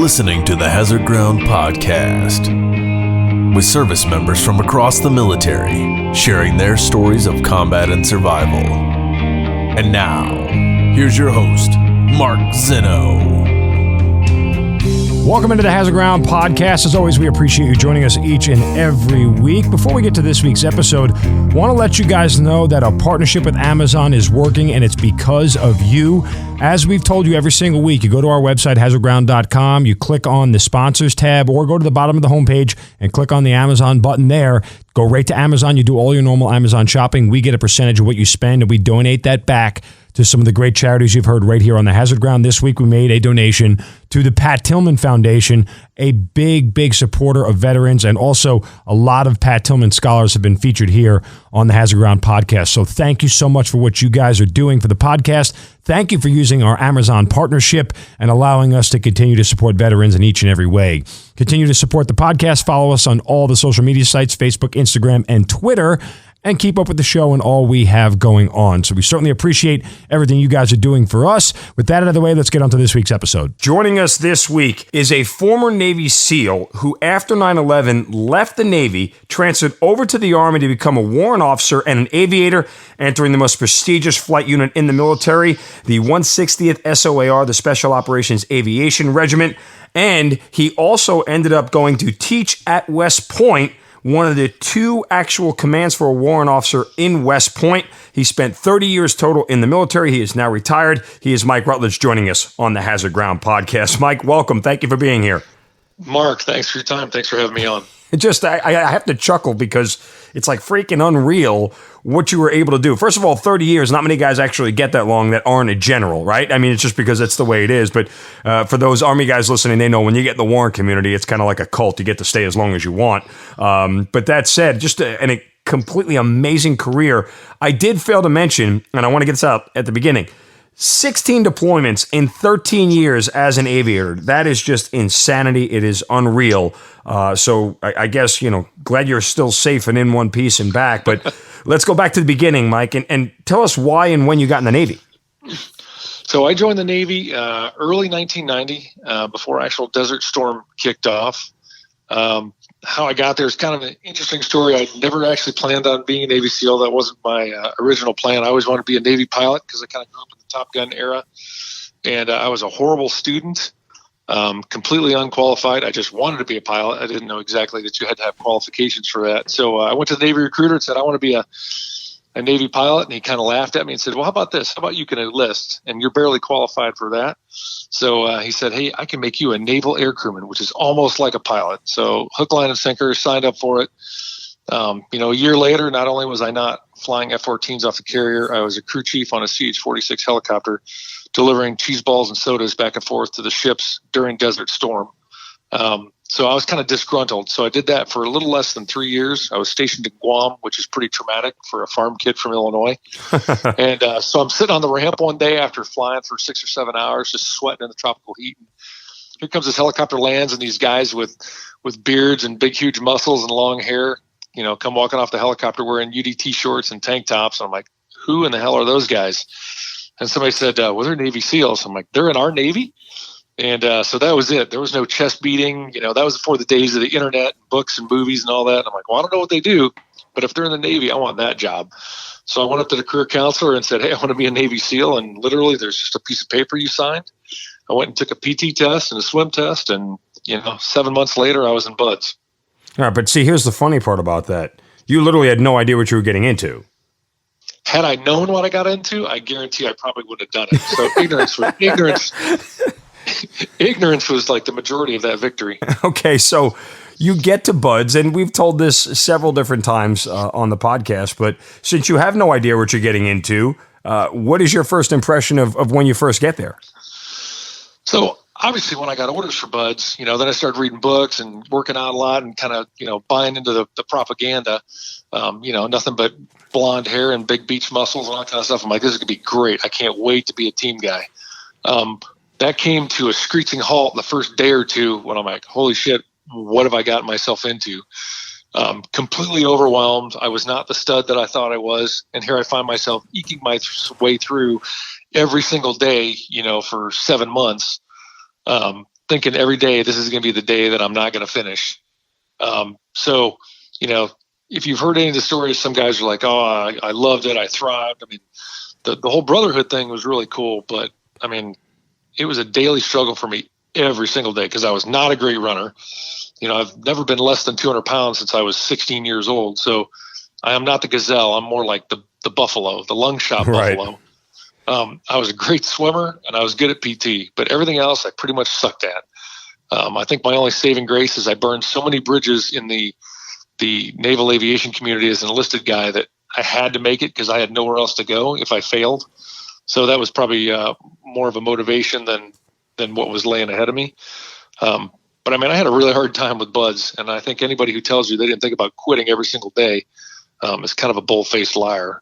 listening to the Hazard Ground Podcast, with service members from across the military sharing their stories of combat and survival. And now, here's your host, Mark Zeno. Welcome into the Hazard Ground Podcast. As always, we appreciate you joining us each and every week. Before we get to this week's episode, I want to let you guys know that our partnership with Amazon is working, and it's because of you. As we've told you every single week, you go to our website, hazardground.com, you click on the sponsors tab, or go to the bottom of the homepage and click on the Amazon button there. Go right to Amazon. You do all your normal Amazon shopping. We get a percentage of what you spend, and we donate that back to some of the great charities you've heard right here on the Hazard Ground. This week, we made a donation to the Pat Tillman Foundation, a big supporter of veterans, and also a lot of Pat Tillman scholars have been featured here on the Hazard Ground Podcast. So thank you so much for what you guys are doing for the podcast. Thank you for using our Amazon partnership and allowing us to continue to support veterans in each and every way. Continue to support the podcast. Follow us on all the social media sites, Facebook, Instagram, and Twitter, and keep up with the show and all we have going on. So we certainly appreciate everything you guys are doing for us. With that out of the way, let's get on to this week's episode. Joining us this week is a former Navy SEAL who, after 9/11, left the Navy, transferred over to the Army to become a warrant officer and an aviator, entering the most prestigious flight unit in the military, the 160th SOAR, the Special Operations Aviation Regiment. And he also ended up going to teach at West Point, one of the two actual commands for a warrant officer in West Point. He spent 30 years total in the military. He is now retired. He is Mike Rutledge joining us on the Hazard Ground Podcast. Mike, welcome. Thank you for being here. Mark, thanks for your time. Thanks for having me on. I have to chuckle because it's like freaking unreal what you were able to do. First of all, 30 years, not many guys actually get that long that aren't a general, right? I mean, it's just because that's the way it is. But for those Army guys listening, they know when you get in the warrant community, it's kind of like a cult. You get to stay as long as you want. But that said, just a completely amazing career. I did fail to mention, and I want to get this out at the beginning, 16 deployments in 13 years as an aviator. That is just insanity. It is unreal. So I guess, glad you're still safe and in one piece and back. But let's go back to the beginning, Mike, and tell us why and when you got in the Navy. So I joined the Navy early 1990, before actual Desert Storm kicked off. How I got there is kind of an interesting story. I never actually planned on being a Navy SEAL. That wasn't my original plan. I always wanted to be a Navy pilot because I kind of grew up in the Top Gun era. And I was a horrible student, completely unqualified. I just wanted to be a pilot. I didn't know exactly that you had to have qualifications for that. So I went to the Navy recruiter and said, I want to be a Navy pilot. And he kind of laughed at me and said, well, how about this? How about you can enlist? And you're barely qualified for that. So he said, hey, I can make you a naval air crewman, which is almost like a pilot. So hook, line, and sinker, signed up for it. A year later, not only was I not flying F-14s off the carrier, I was a crew chief on a CH-46 helicopter, delivering cheese balls and sodas back and forth to the ships during Desert Storm. So I was kind of disgruntled. So I did that for a little less than 3 years. I was stationed in Guam, which is pretty traumatic for a farm kid from Illinois. And so I'm sitting on the ramp one day after flying for 6 or 7 hours, just sweating in the tropical heat. And here comes this helicopter, lands, and these guys with beards and big, huge muscles and long hair, come walking off the helicopter wearing UDT shorts and tank tops. And I'm like, who in the hell are those guys? And somebody said, well, they're Navy SEALs. I'm like, they're in our Navy? And so that was it. There was no chest beating. That was before the days of the internet, books and movies and all that. And I'm like, well, I don't know what they do, but if they're in the Navy, I want that job. So I went up to the career counselor and said, hey, I want to be a Navy SEAL. And literally there's just a piece of paper you signed. I went and took a PT test and a swim test. And, 7 months later, I was in buds. All right, but see, here's the funny part about that. You literally had no idea what you were getting into. Had I known what I got into, I guarantee I probably wouldn't have done it. So ignorance was like the majority of that victory. Okay, so you get to buds, and we've told this several different times on the podcast, but since you have no idea what you're getting into, what is your first impression of when you first get there? So obviously when I got orders for buds, then I started reading books and working out a lot and kind of, buying into the propaganda, nothing but blonde hair and big beach muscles and all that kind of stuff. I'm like, this is going to be great. I can't wait to be a team guy. That came to a screeching halt the first day or two when I'm like, holy shit, what have I gotten myself into? Completely overwhelmed. I was not the stud that I thought I was. And here I find myself eking my way through every single day, for 7 months. thinking every day, this is going to be the day that I'm not going to finish. So, if you've heard any of the stories, some guys are like, oh, I loved it. I thrived. I mean, the whole brotherhood thing was really cool, but I mean, it was a daily struggle for me every single day because I was not a great runner. I've never been less than 200 pounds since I was 16 years old. So I am not the gazelle. I'm more like the buffalo, the lung shot Right. buffalo. I was a great swimmer and I was good at PT, but everything else I pretty much sucked at. I think my only saving grace is I burned so many bridges in the Naval Aviation community as an enlisted guy that I had to make it because I had nowhere else to go if I failed. So that was probably more of a motivation than what was laying ahead of me. But I mean, I had a really hard time with buds, and I think anybody who tells you they didn't think about quitting every single day is kind of a bull-faced liar.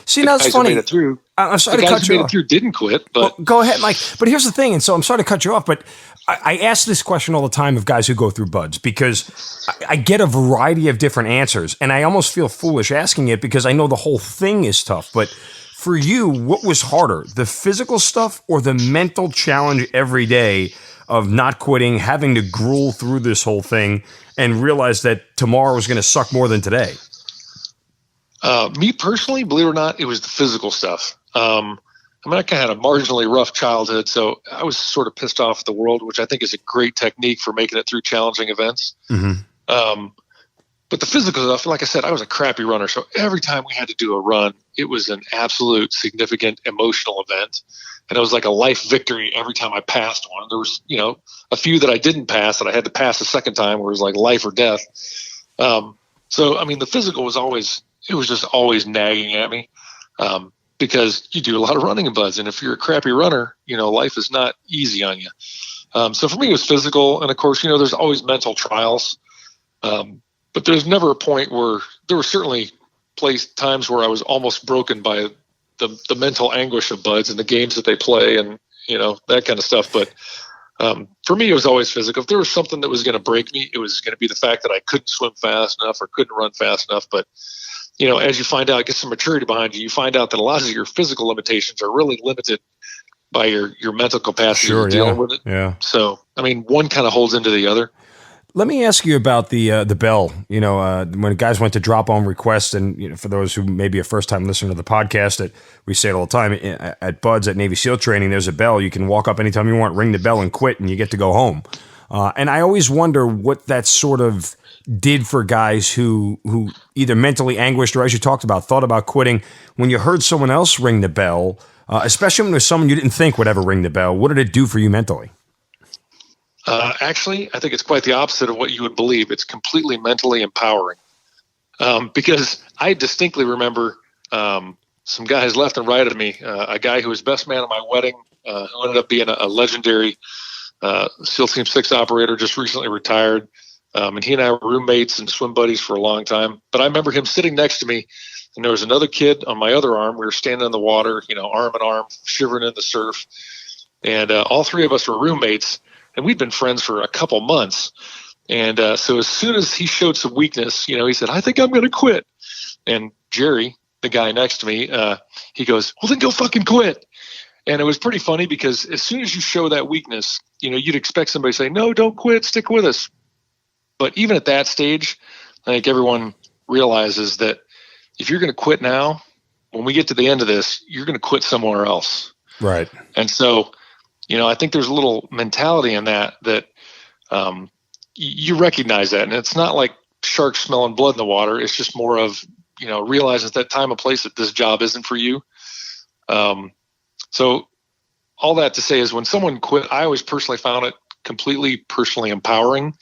See, now it's funny. Made it through, I'm sorry the to guys cut who you made off. it through didn't quit, but Well, go ahead, Mike. But here's the thing, and so I'm sorry to cut you off, but I ask this question all the time of guys who go through buds because I get a variety of different answers, and I almost feel foolish asking it because I know the whole thing is tough. But for you, what was harder, the physical stuff or the mental challenge every day of not quitting, having to gruel through this whole thing, and realize that tomorrow is going to suck more than today? Me personally, believe it or not, it was the physical stuff. I kind of had a marginally rough childhood, so I was sort of pissed off at the world, which I think is a great technique for making it through challenging events. Mm-hmm. But the physical stuff, like I said, I was a crappy runner. So every time we had to do a run, it was an absolute significant emotional event. And it was like a life victory every time I passed one. There was, a few that I didn't pass that I had to pass a second time where it was like life or death. So, I mean, the physical was just always nagging at me. Because you do a lot of running in buds. And if you're a crappy runner, life is not easy on you. So for me, it was physical. And of course, there's always mental trials. But there's never a point where there were certainly times where I was almost broken by the mental anguish of buds and the games that they play and, that kind of stuff. But for me, it was always physical. If there was something that was going to break me, it was going to be the fact that I couldn't swim fast enough or couldn't run fast enough. But as you find out, get some maturity behind you, you find out that a lot of your physical limitations are really limited by your mental capacity of dealing with it. Yeah. So, I mean, one kind of holds into the other. Let me ask you about the bell. When guys went to drop on request, and for those who may be a first time listener to the podcast, that we say it all the time at Buds at Navy SEAL training. There's a bell. You can walk up anytime you want, ring the bell, and quit, and you get to go home. And I always wonder what that sort of did for guys who either mentally anguished or, as you talked about, thought about quitting. When you heard someone else ring the bell, especially when there's someone you didn't think would ever ring the bell, what did it do for you mentally? Actually, I think it's quite the opposite of what you would believe. It's completely mentally empowering. Because I distinctly remember some guys left and right of me, a guy who was best man at my wedding, who ended up being a legendary SEAL Team 6 operator, just recently retired. And he and I were roommates and swim buddies for a long time. But I remember him sitting next to me, and there was another kid on my other arm. We were standing in the water, arm in arm, shivering in the surf. And all three of us were roommates, and we'd been friends for a couple months. And so as soon as he showed some weakness, he said, I think I'm going to quit. And Jerry, the guy next to me, he goes, well, then go fucking quit. And it was pretty funny because as soon as you show that weakness, you'd expect somebody to say, no, don't quit, stick with us. But even at that stage, I think everyone realizes that if you're going to quit now, when we get to the end of this, you're going to quit somewhere else. Right. And so, I think there's a little mentality in that you recognize that. And it's not like sharks smelling blood in the water. It's just more of, realize at that time and place that this job isn't for you. So all that to say is when someone quit, I always personally found it completely personally empowering.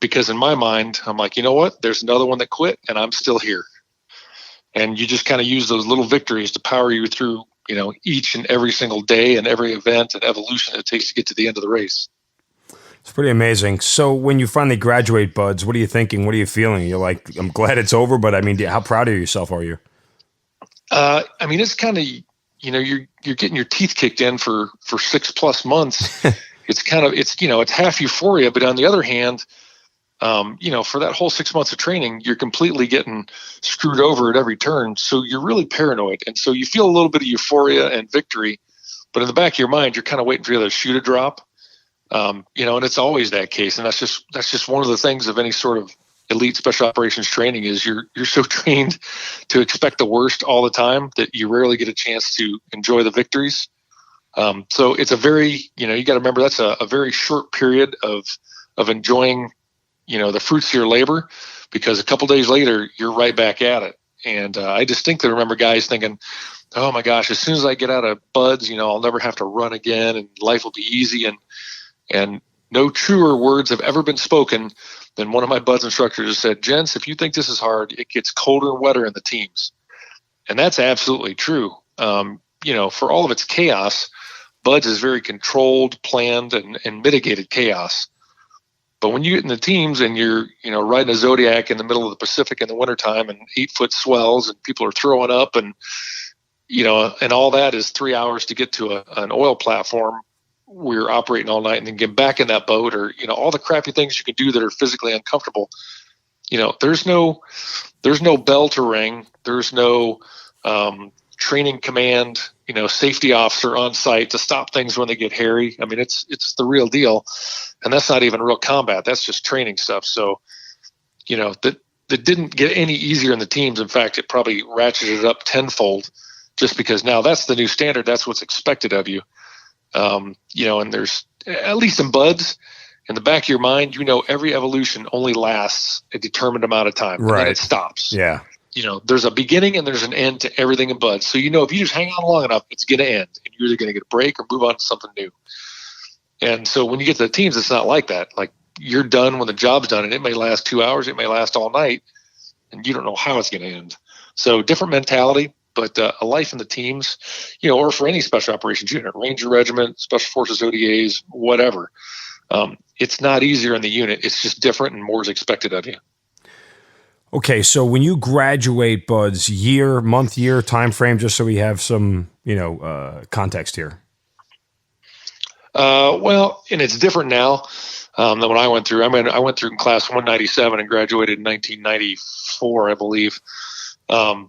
Because in my mind, I'm like, you know what? There's another one that quit and I'm still here. And you just kind of use those little victories to power you through, each and every single day and every event and evolution it takes to get to the end of the race. It's pretty amazing. So when you finally graduate, Buds, what are you thinking? What are you feeling? You're like, I'm glad it's over, but I mean, how proud of yourself are you? It's kind of, you're getting your teeth kicked in for 6+ months. It's half euphoria, but on the other hand, for that whole 6 months of training, you're completely getting screwed over at every turn. So you're really paranoid. And so you feel a little bit of euphoria and victory, but in the back of your mind, you're kind of waiting for the other shoe to drop. And it's always that case. And that's just one of the things of any sort of elite special operations training is you're so trained to expect the worst all the time that you rarely get a chance to enjoy the victories. So it's a very, you got to remember that's a very short period of enjoying, the fruits of your labor, because a couple days later you're right back at it. And I distinctly remember guys thinking, oh my gosh, as soon as I get out of buds, I'll never have to run again and life will be easy. And no truer words have ever been spoken than one of my buds instructors said, gents, if you think this is hard, it gets colder and wetter in the teams. And that's absolutely true. For all of its chaos, buds is very controlled, planned, and mitigated chaos. But when you get in the teams and you're, riding a Zodiac in the middle of the Pacific in the wintertime and 8-foot swells and people are throwing up and all that is 3 hours to get to an oil platform, we're operating all night and then get back in that boat, or, all the crappy things you can do that are physically uncomfortable. There's no bell to ring. There's no training command, safety officer on site to stop things when they get hairy. I mean, it's the real deal. And that's not even real combat. That's just training stuff. So, that didn't get any easier in the teams. In fact, it probably ratcheted it up tenfold, just because now that's the new standard. That's what's expected of you. And there's, at least in buds, in the back of your mind, every evolution only lasts a determined amount of time. Right. And then it stops. Yeah. There's a beginning and there's an end to everything in buds. So, if you just hang on long enough, it's going to end. And you're either going to get a break or move on to something new. And so when you get to the teams, it's not like that. Like, you're done when the job's done, and it may last 2 hours, it may last all night, and you don't know how it's going to end. So different mentality, but a life in the teams, or for any special operations unit, Ranger Regiment, Special Forces ODAs, whatever. It's not easier in the unit. It's just different and more is expected of you. Okay, so when you graduate, buds, month, year, time frame, just so we have some, context here. And it's different now than when I went through. I mean, I went through in class 197 and graduated in 1994, I believe. And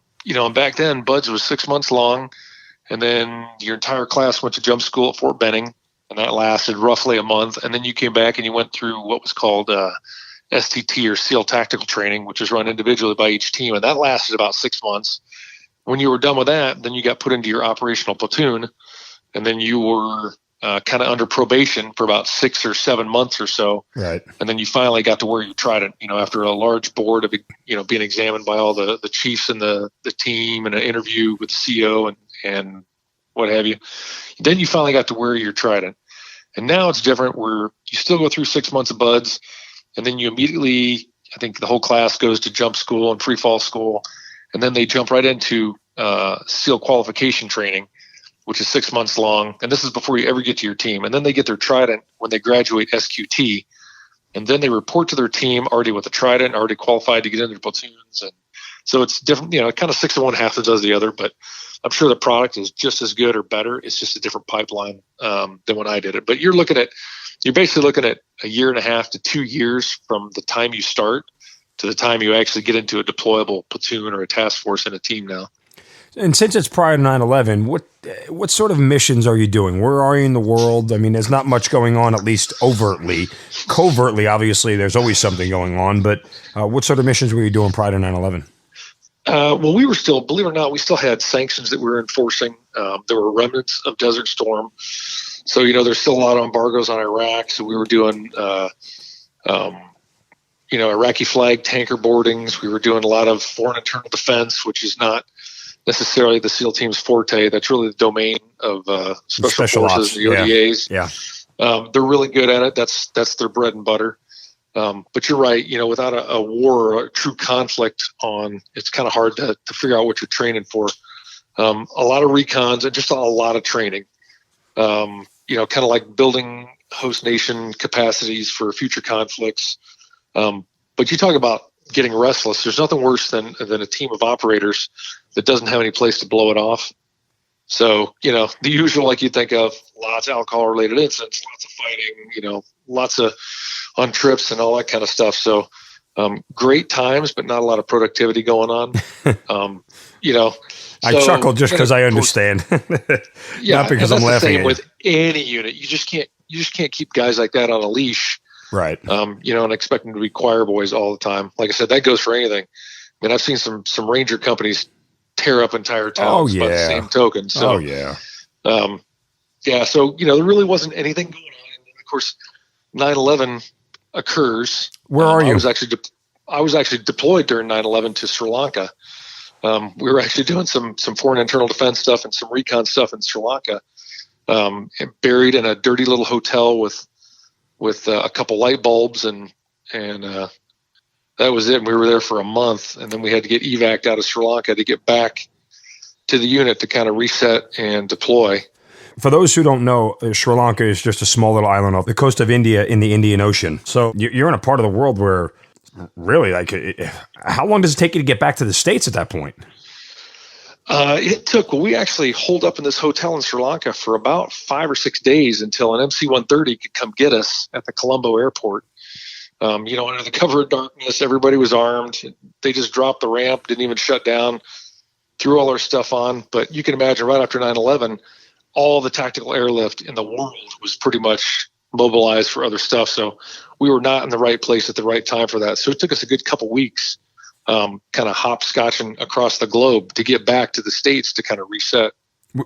back then, buds was 6 months long, and then your entire class went to jump school at Fort Benning, and that lasted roughly a month. And then you came back and you went through what was called STT, or SEAL Tactical Training, which is run individually by each team, and that lasted about 6 months. When you were done with that, then you got put into your operational platoon, and then you were kind of under probation for about 6 or 7 months or so. Right. And then you finally got to wear your Trident, after a large board of, being examined by all the chiefs and the team, and an interview with the CO and what have you. Then you finally got to wear your Trident. And now it's different, where you still go through 6 months of buds, and then you immediately, I think the whole class goes to jump school and free fall school. And then they jump right into SEAL qualification training, which is 6 months long. And this is before you ever get to your team. And then they get their Trident when they graduate SQT. And then they report to their team already with a Trident, already qualified to get into their platoons. And so it's different, kind of 6 of one, half a dozen of the other. But I'm sure the product is just as good or better. It's just a different pipeline than when I did it. But you're basically looking at a year and a half to 2 years from the time you start to the time you actually get into a deployable platoon or a task force in a team now. And since it's prior to 9/11, what sort of missions are you doing? Where are you in the world? I mean, there's not much going on, at least overtly. Covertly, obviously, there's always something going on. But what sort of missions were you doing prior to 9/11? Well, we were still, believe it or not, we still had sanctions that we were enforcing. There were remnants of Desert Storm. So, there's still a lot of embargoes on Iraq. So we were doing, Iraqi flag tanker boardings. We were doing a lot of foreign internal defense, which is not necessarily the SEAL team's forte. That's really the domain of special forces, the ODAs. Yeah. They're really good at it. That's their bread and butter. But you're right. Without a war or a true conflict on, it's kind of hard to figure out what you're training for. A lot of recons and just a lot of training. Kind of like building host nation capacities for future conflicts. But you talk about getting restless. There's nothing worse than a team of operators that doesn't have any place to blow it off. So, the usual, like you think of, lots of alcohol-related incidents, lots of fighting, lots of on trips and all that kind of stuff. So, great times, but not a lot of productivity going on. I chuckle just because I understand. Yeah, not because I'm laughing. The same with any unit. You just can't just can't keep guys like that on a leash, right? And expect them to be choir boys all the time. Like I said, that goes for anything. I mean, I've seen some ranger companies tear up entire towns by the same token. So, so, there really wasn't anything going on. And then, of course, 9/11 occurs. Where are you? I was actually deployed during 9/11 to Sri Lanka. We were actually doing some foreign internal defense stuff and some recon stuff in Sri Lanka, and buried in a dirty little hotel with a couple light bulbs and that was it. And we were there for a month, and then we had to get evac'd out of Sri Lanka to get back to the unit to kind of reset and deploy. For those who don't know, Sri Lanka is just a small little island off the coast of India in the Indian Ocean. So you're in a part of the world where really, how long does it take you to get back to the States at that point? We actually holed up in this hotel in Sri Lanka for about 5 or 6 days until an MC-130 could come get us at the Colombo airport. Under the cover of darkness, everybody was armed. They just dropped the ramp, didn't even shut down, threw all our stuff on. But you can imagine right after 9/11, all the tactical airlift in the world was pretty much mobilized for other stuff. So we were not in the right place at the right time for that. So it took us a good couple weeks, kind of hopscotching across the globe to get back to the States to kind of reset.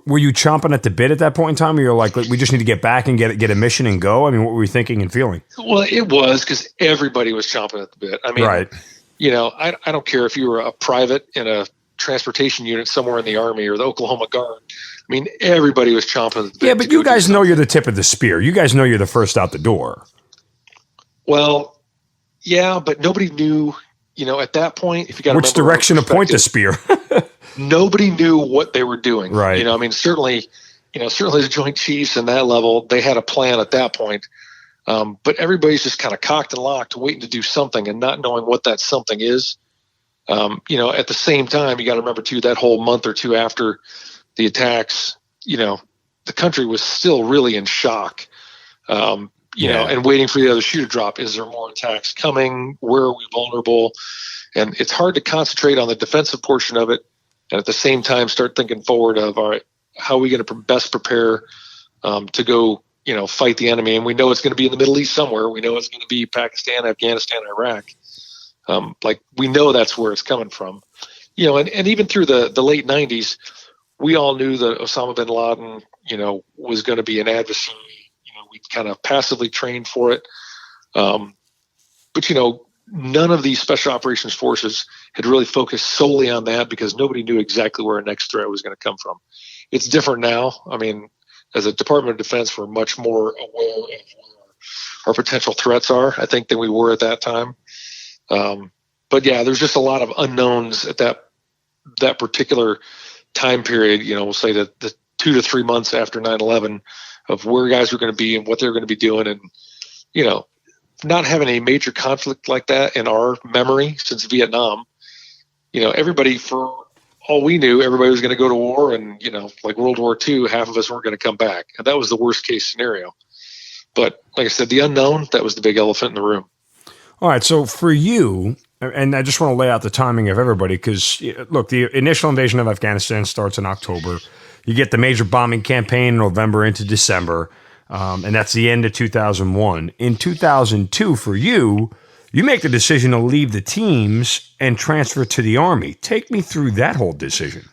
Were you chomping at the bit at that point in time? Or you're like, we just need to get back and get a mission and go? I mean, what were you thinking and feeling? Well, it was because everybody was chomping at the bit. I mean, right. I don't care if you were a private in a transportation unit somewhere in the Army or the Oklahoma Guard. I mean, everybody was chomping at the bit. Yeah, but you guys know you're the tip of the spear. You guys know you're the first out the door. Well, yeah, but nobody knew, at that point, if you got which direction to point the spear. Nobody knew what they were doing. Right. Certainly the Joint Chiefs and that level, they had a plan at that point. But everybody's just kind of cocked and locked, waiting to do something and not knowing what that something is. At the same time, you got to remember too, that whole month or two after the attacks, the country was still really in shock, and waiting for the other shoe to drop. Is there more attacks coming? Where are we vulnerable? And it's hard to concentrate on the defensive portion of it. And at the same time, start thinking forward of, all right, how are we going to best prepare to go, fight the enemy? And we know it's going to be in the Middle East somewhere. We know it's going to be Pakistan, Afghanistan, Iraq. We know that's where it's coming from. And even through the late 90s, we all knew that Osama bin Laden, was going to be an adversary. We kind of passively trained for it. But none of these special operations forces had really focused solely on that because nobody knew exactly where our next threat was going to come from. It's different now. I mean, as a Department of Defense, we're much more aware of where our potential threats are, I think, than we were at that time. But yeah, there's just a lot of unknowns at that particular time period. We'll say that the 2 to 3 months after 9/11 of where guys were going to be and what they're going to be doing. And, not having a major conflict like that in our memory since Vietnam, everybody, for all we knew, everybody was going to go to war. And, like World War II, half of us weren't going to come back. And that was the worst case scenario. But like I said, the unknown, that was the big elephant in the room. All right. So for you, and I just want to lay out the timing of everybody, because look, the initial invasion of Afghanistan starts in October. You get the major bombing campaign in November into December. And that's the end of 2001. In 2002, for you make the decision to leave the teams and transfer to the Army. Take me through that whole decision.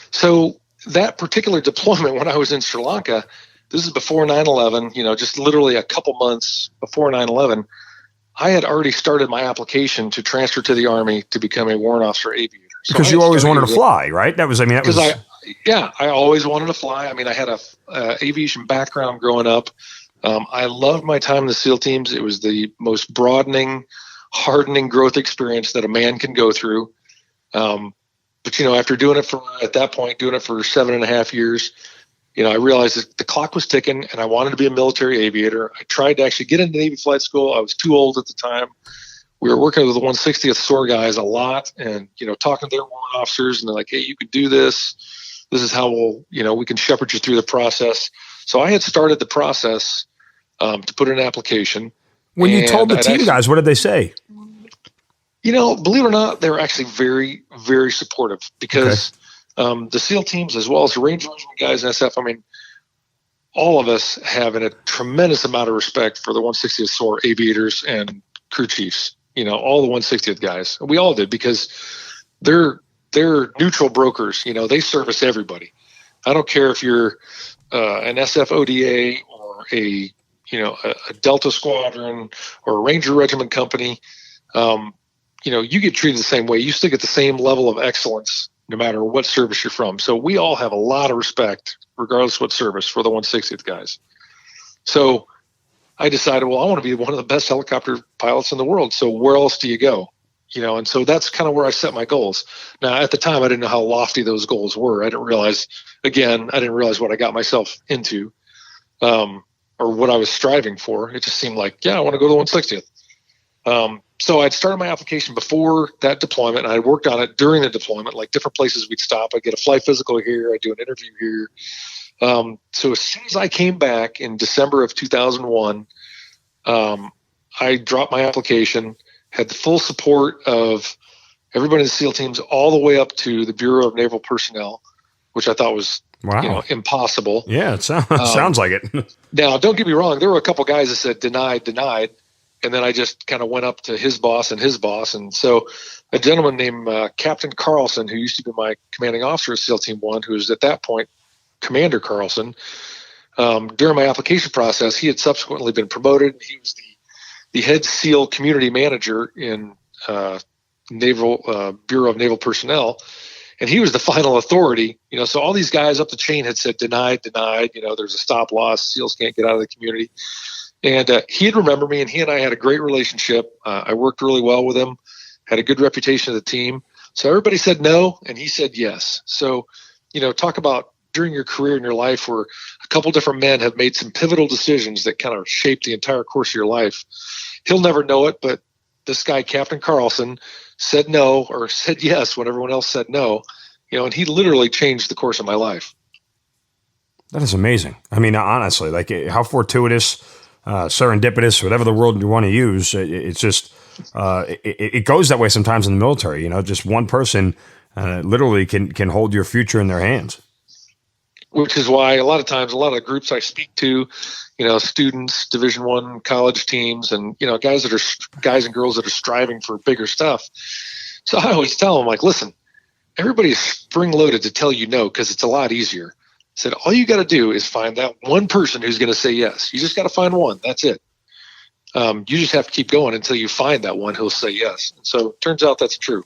So that particular deployment, when I was in Sri Lanka, this is before 9/11, just literally a couple months before 9/11, I had already started my application to transfer to the Army to become a warrant officer aviator. So because you always wanted to fly, right? I always wanted to fly. I mean, I had a aviation background growing up. I loved my time in the SEAL teams. It was the most broadening, hardening growth experience that a man can go through. But after doing it for 7.5 years, I realized that the clock was ticking and I wanted to be a military aviator. I tried to actually get into Navy flight school. I was too old at the time. We were working with the 160th SOAR guys a lot and, talking to their warrant officers, and they're like, hey, you can do this. This is how we can shepherd you through the process. So I had started the process to put in an application. When you told the team guys, what did they say? Believe it or not, they were actually very, very supportive because the SEAL teams, as well as the Ranger Regiment guys and SF, I mean, all of us have a tremendous amount of respect for the 160th SOAR aviators and crew chiefs, all the 160th guys. We all did, because they're neutral brokers. They service everybody. I don't care if you're an SFODA or a Delta Squadron or a Ranger Regiment company. You get treated the same way. You still get the same level of excellence no matter what service you're from. So we all have a lot of respect, regardless of what service, for the 160th guys. So I decided, well, I want to be one of the best helicopter pilots in the world. So where else do you go? And so that's kind of where I set my goals. Now, at the time, I didn't know how lofty those goals were. I didn't realize what I got myself into, or what I was striving for. It just seemed like, I want to go to the 160th. So I'd started my application before that deployment, and I worked on it during the deployment, like different places we'd stop. I'd get a flight physical here. I'd do an interview here. So as soon as I came back in December of 2001, I dropped my application, had the full support of everybody in the SEAL teams all the way up to the Bureau of Naval Personnel, which I thought was impossible. Yeah, it sounds like it. Now, don't get me wrong. There were a couple guys that said denied. And then I just kind of went up to his boss. And so a gentleman named Captain Carlson, who used to be my commanding officer at SEAL Team 1, who was at that point Commander Carlson, during my application process, he had subsequently been promoted. He was the head SEAL community manager in Naval Bureau of Naval Personnel. And he was the final authority, so all these guys up the chain had said denied, there's a stop loss, SEALs can't get out of the community. And he'd remember me, and he and I had a great relationship. I worked really well with him, had a good reputation of the team. So everybody said no, and he said yes. So, talk about during your career in your life where a couple different men have made some pivotal decisions that kind of shaped the entire course of your life. He'll never know it, but this guy, Captain Carlson, said no or said yes when everyone else said no, and he literally changed the course of my life. That is amazing. I mean, honestly, like how fortuitous, serendipitous, whatever the word you want to use, it's just, it goes that way sometimes in the military, just one person literally can hold your future in their hands. Which is why a lot of times, a lot of the groups I speak to, students, Division I college teams, and, guys and girls that are striving for bigger stuff. So I always tell them, like, listen, everybody's spring loaded to tell you no, because it's a lot easier. I said, all you got to do is find that one person who's going to say yes. You just got to find one. That's it. You just have to keep going until you find that one who'll say yes. And so it turns out that's true.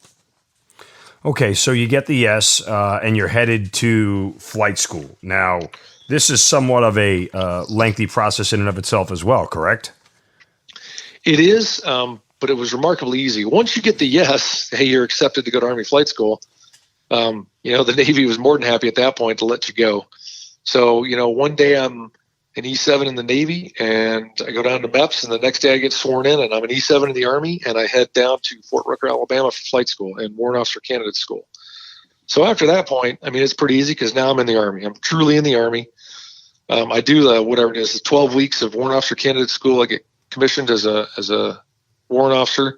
Okay, so you get the yes, and you're headed to flight school. Now, this is somewhat of a lengthy process in and of itself as well, correct? It is, but it was remarkably easy. Once you get the yes, hey, you're accepted to go to Army Flight School, the Navy was more than happy at that point to let you go. So, one day I'm an E7 in the Navy, and I go down to MEPS, and the next day I get sworn in, and I'm an E7 in the Army, and I head down to Fort Rucker, Alabama for flight school and Warrant Officer Candidate School. So after that point, I mean, it's pretty easy because now I'm in the Army. I'm truly in the Army. I do whatever it is, the 12 weeks of Warrant Officer Candidate School. I get commissioned as a warrant officer,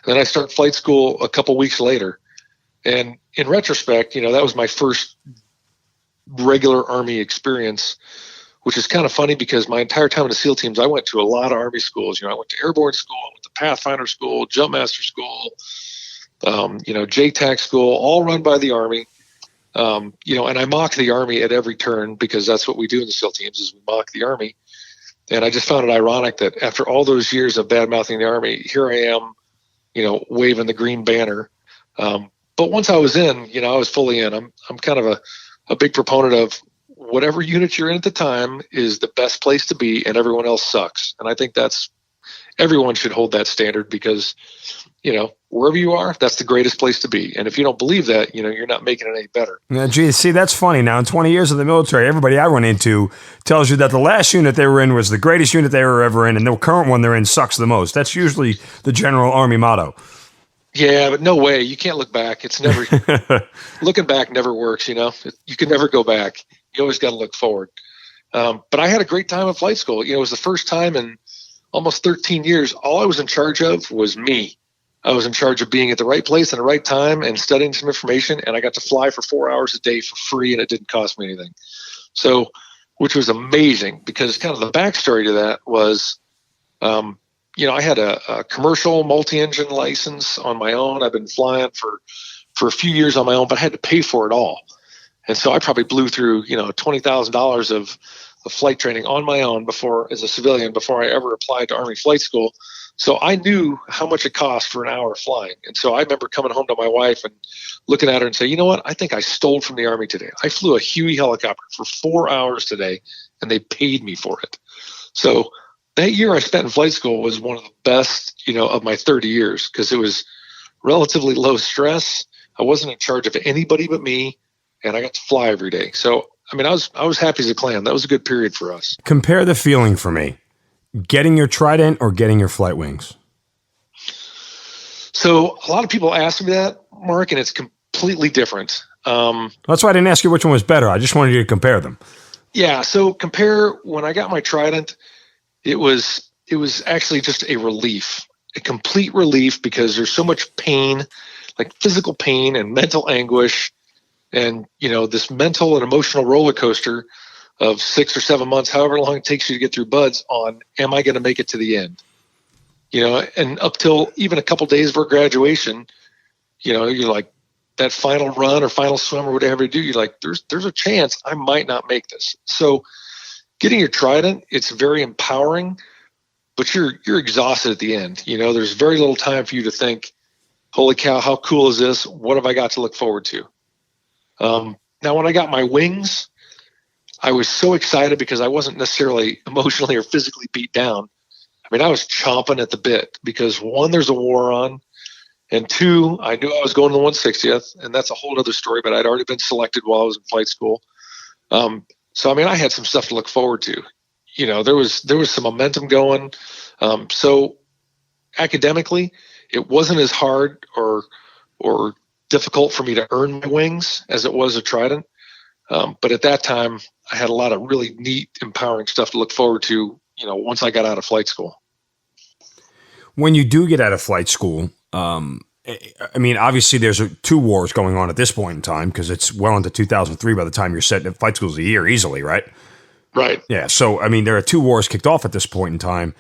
and then I start flight school a couple weeks later. And in retrospect, that was my first regular Army experience, which is kind of funny because my entire time in the SEAL teams, I went to a lot of Army schools. I went to Airborne School, I went to Pathfinder School, Jumpmaster School, JTAC School, all run by the Army. And I mock the Army at every turn because that's what we do in the SEAL teams is we mock the Army. And I just found it ironic that after all those years of bad-mouthing the Army, here I am, waving the green banner. But once I was in, I was fully in. I'm kind of a big proponent of whatever unit you're in at the time is the best place to be, and everyone else sucks. And I think everyone should hold that standard because, wherever you are, that's the greatest place to be. And if you don't believe that, you're not making it any better. Yeah, geez, see, that's funny. Now, in 20 years of the military, everybody I run into tells you that the last unit they were in was the greatest unit they were ever in, and the current one they're in sucks the most. That's usually the general Army motto. Yeah, but no way. You can't look back. It's never looking back never works. You can never go back. You always got to look forward. But I had a great time at flight school. It was the first time in almost 13 years. All I was in charge of was me. I was in charge of being at the right place at the right time and studying some information. And I got to fly for 4 hours a day for free, and it didn't cost me anything. So which was amazing because kind of the backstory to that was, I had a commercial multi-engine license on my own. I've been flying for a few years on my own, but I had to pay for it all. And so I probably blew through, $20,000 of flight training on my own as a civilian before I ever applied to Army flight school. So I knew how much it cost for an hour of flying. And so I remember coming home to my wife and looking at her and say, you know what? I think I stole from the Army today. I flew a Huey helicopter for 4 hours today, and they paid me for it. So that year I spent in flight school was one of the best, of my 30 years because it was relatively low stress. I wasn't in charge of anybody but me, and I got to fly every day. So, I was happy as a clam. That was a good period for us. Compare the feeling for me. Getting your Trident or getting your flight wings? So a lot of people ask me that, Mark, and it's completely different. That's why I didn't ask you which one was better. I just wanted you to compare them. Yeah. So compare when I got my Trident, it was actually just a relief, a complete relief because there's so much pain, like physical pain and mental anguish and, this mental and emotional roller coaster of 6 or 7 months, however long it takes you to get through buds on, am I going to make it to the end? And up till even a couple days before graduation, you're like that final run or final swim or whatever you do, you're like, there's a chance I might not make this. So getting your Trident, it's very empowering, but you're exhausted at the end. There's very little time for you to think, holy cow, how cool is this? What have I got to look forward to? Now, when I got my wings, I was so excited because I wasn't necessarily emotionally or physically beat down. I was chomping at the bit because 1, there's a war on, and 2, I knew I was going to the 160th, and that's a whole other story, but I'd already been selected while I was in flight school. So, I had some stuff to look forward to. There was some momentum going. So academically, it wasn't as hard or difficult for me to earn my wings as it was a Trident. But at that time, I had a lot of really neat, empowering stuff to look forward to, once I got out of flight school. When you do get out of flight school, obviously there's 2 wars going on at this point in time because it's well into 2003 by the time you're set. Flight school's a year easily, right? Right. Yeah. So, there are 2 wars kicked off at this point in time.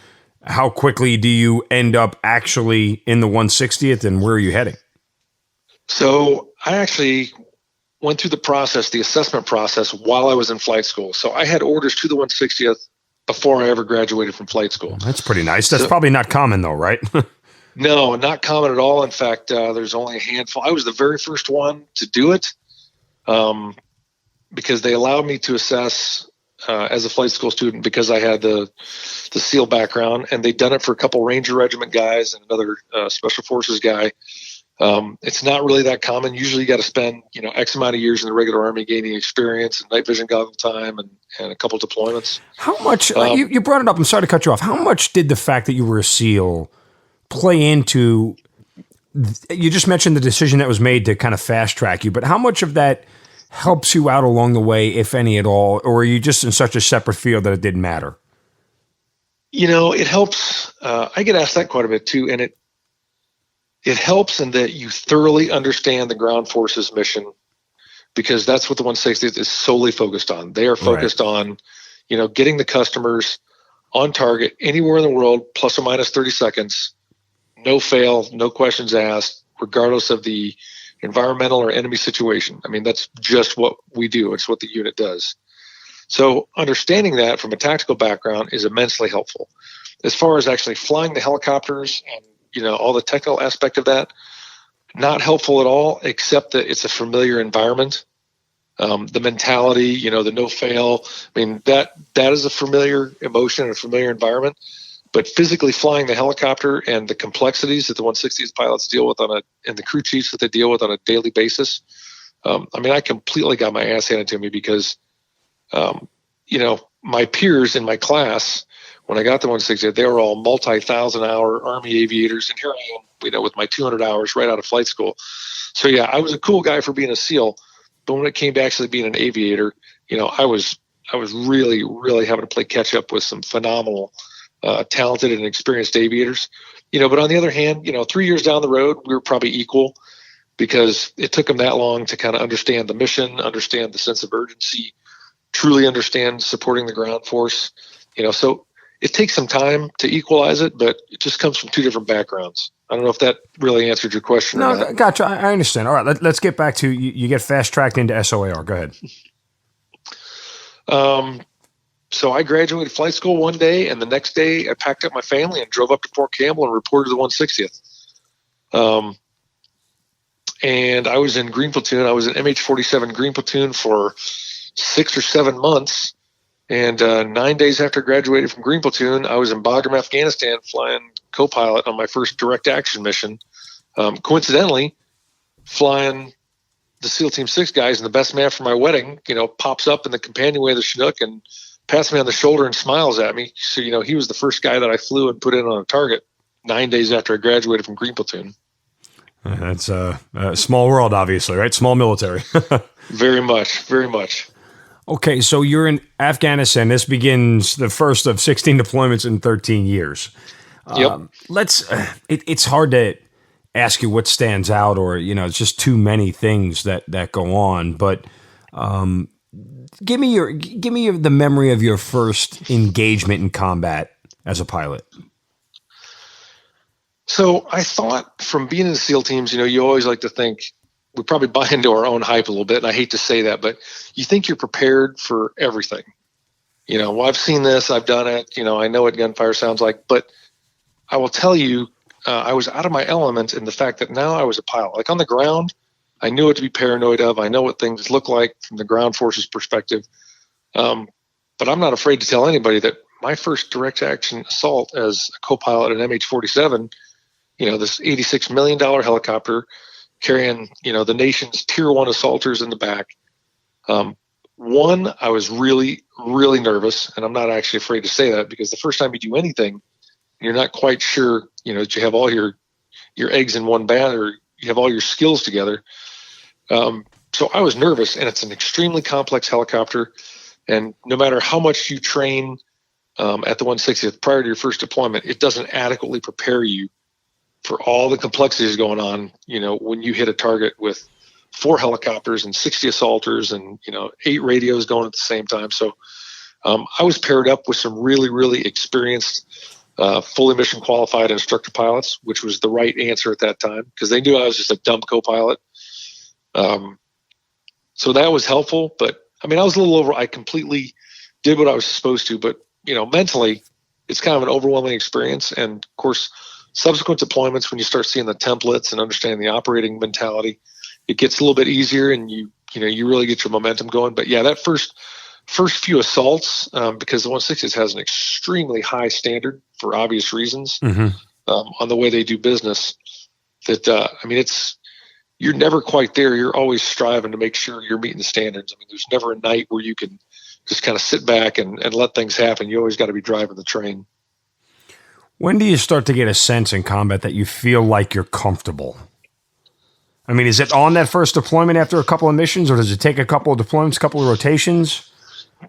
How quickly do you end up actually in the 160th, and where are you heading? So I actually went through the assessment process while I was in flight school. So I had orders to the 160th before I ever graduated from flight school. That's pretty nice. That's probably not common though, right? No, not common at all. In fact, there's only a handful. I was the very first one to do it because they allowed me to assess as a flight school student because I had the SEAL background, and they'd done it for a couple Ranger Regiment guys and another Special Forces guy. It's not really that common. Usually you got to spend, X amount of years in the regular Army gaining experience and night vision goggle time and a couple deployments. How much, you brought it up, I'm sorry to cut you off. How much did the fact that you were a SEAL play into, you just mentioned the decision that was made to kind of fast track you, but how much of that helps you out along the way, if any at all, or are you just in such a separate field that it didn't matter? It helps. I get asked that quite a bit too, and it helps in that you thoroughly understand the ground forces mission because that's what the 160th is solely focused on. They are focused on, getting the customers on target anywhere in the world, plus or minus 30 seconds, no fail, no questions asked, regardless of the environmental or enemy situation. That's just what we do. It's what the unit does. So understanding that from a tactical background is immensely helpful. As far as actually flying the helicopters and all the technical aspect of that, not helpful at all, except that it's a familiar environment. The mentality, the no fail, that is a familiar emotion and a familiar environment. But physically flying the helicopter and the complexities that the 160th pilots deal with and the crew chiefs that they deal with on a daily basis, I completely got my ass handed to me because, my peers in my class, when I got the 160th, they were all multi-thousand-hour Army aviators, and here I am, with my 200 hours right out of flight school. So yeah, I was a cool guy for being a SEAL, but when it came to actually being an aviator, I was really, really having to play catch up with some phenomenal, talented and experienced aviators. But on the other hand, 3 years down the road, we were probably equal because it took them that long to kind of understand the mission, understand the sense of urgency, truly understand supporting the ground force. So it takes some time to equalize it, but it just comes from two different backgrounds. I don't know if that really answered your question or not. No, gotcha. I understand. All right, let's get back to you get fast-tracked into SOAR. Go ahead. So I graduated flight school one day, and the next day I packed up my family and drove up to Fort Campbell and reported to the 160th. And I was in Green Platoon. I was in MH-47 Green Platoon for 6 or 7 months. And 9 days after I graduated from Green Platoon, I was in Bagram, Afghanistan, flying co-pilot on my first direct action mission. Coincidentally, flying the SEAL Team 6 guys, and the best man for my wedding, pops up in the companionway of the Chinook and pats me on the shoulder and smiles at me. So, he was the first guy that I flew and put in on a target 9 days after I graduated from Green Platoon. That's a small world, obviously, right? Small military. Very much, very much. Okay, so you're in Afghanistan. This begins the first of 16 deployments in 13 years. Yep. It's hard to ask you what stands out, or it's just too many things that go on. But give me the memory of your first engagement in combat as a pilot. So I thought, from being in the SEAL teams, you always like to think we probably buy into our own hype a little bit, and I hate to say that, but you think you're prepared for everything. Well, I've seen this, I've done it, I know what gunfire sounds like, but I will tell you, I was out of my element in the fact that now I was a pilot. Like on the ground, I knew what to be paranoid of. I know what things look like from the ground forces perspective. But I'm not afraid to tell anybody that my first direct action assault as a co-pilot at MH-47, this $86 million helicopter carrying, the nation's tier 1 assaulters in the back. One, I was really, really nervous, and I'm not actually afraid to say that, because the first time you do anything, you're not quite sure, that you have all your eggs in one basket, or you have all your skills together. So I was nervous, and it's an extremely complex helicopter. And no matter how much you train at the 160th prior to your first deployment, it doesn't adequately prepare you for all the complexities going on, when you hit a target with 4 helicopters and 60 assaulters and, 8 radios going at the same time. So I was paired up with some really, really experienced, fully mission qualified instructor pilots, which was the right answer at that time, because they knew I was just a dumb co-pilot. So that was helpful, but I was a little I completely did what I was supposed to, but mentally it's kind of an overwhelming experience. And of course, subsequent deployments, when you start seeing the templates and understanding the operating mentality, it gets a little bit easier, and you really get your momentum going. But yeah, that first few assaults, because the 160th has an extremely high standard for obvious reasons, on the way they do business, that you're never quite there. You're always striving to make sure you're meeting the standards. There's never a night where you can just kind of sit back and let things happen. You always got to be driving the train. When do you start to get a sense in combat that you feel like you're comfortable? Is it on that first deployment after a couple of missions, or does it take a couple of deployments, a couple of rotations?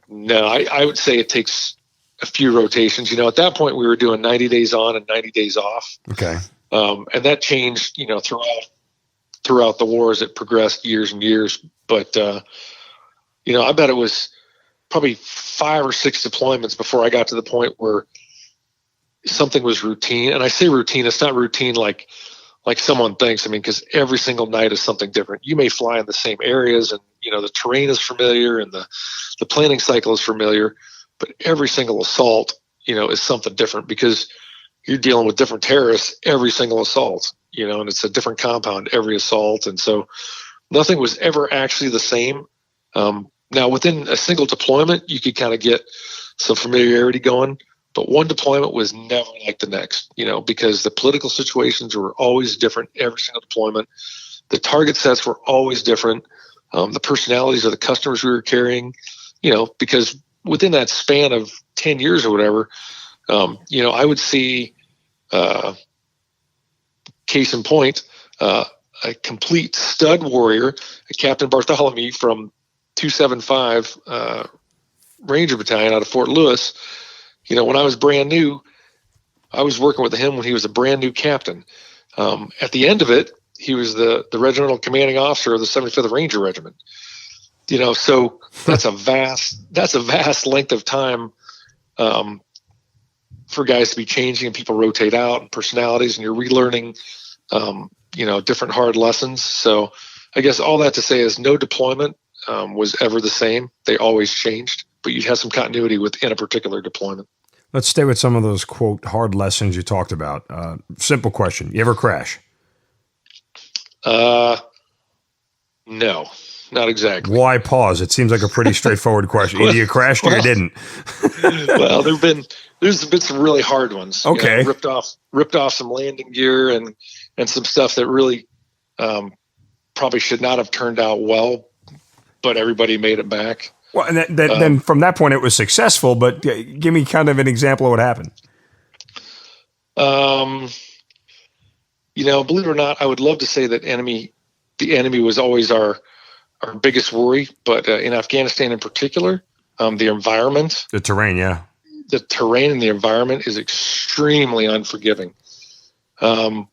No, I would say it takes a few rotations. At that point we were doing 90 days on and 90 days off. Okay. And that changed, throughout the war as it progressed years and years. But, I bet it was probably 5 or 6 deployments before I got to the point where something was routine. And I say routine, it's not routine like someone thinks, because every single night is something different. You may fly in the same areas, and, the terrain is familiar and the planning cycle is familiar, but every single assault, is something different, because you're dealing with different terrorists every single assault, and it's a different compound every assault. And so nothing was ever actually the same. Now, within a single deployment, you could kind of get some familiarity going, but one deployment was never like the next, because the political situations were always different every single deployment. The target sets were always different. The personalities of the customers we were carrying, because within that span of 10 years or whatever, I would see, case in point, a complete stud warrior, Captain Bartholomew from 275 Ranger Battalion out of Fort Lewis. When I was brand new, I was working with him when he was a brand new captain. At the end of it, he was the regimental commanding officer of the 75th Ranger Regiment. So that's a vast length of time for guys to be changing, and people rotate out, and personalities, and you're relearning, different hard lessons. So I guess all that to say is no deployment was ever the same. They always changed, but you'd have some continuity within a particular deployment. Let's stay with some of those, quote, hard lessons you talked about. Simple question. You ever crash? No, not exactly. Why pause? It seems like a pretty straightforward question. Either you crashed or you didn't. Well, there's been some really hard ones. Okay. Ripped off some landing gear and some stuff that really probably should not have turned out well, but everybody made it back. Well, and then from that point, it was successful. But give me kind of an example of what happened. Believe it or not, I would love to say that the enemy was always our biggest worry, but in Afghanistan in particular, the environment, the terrain, the terrain and the environment is extremely unforgiving. Because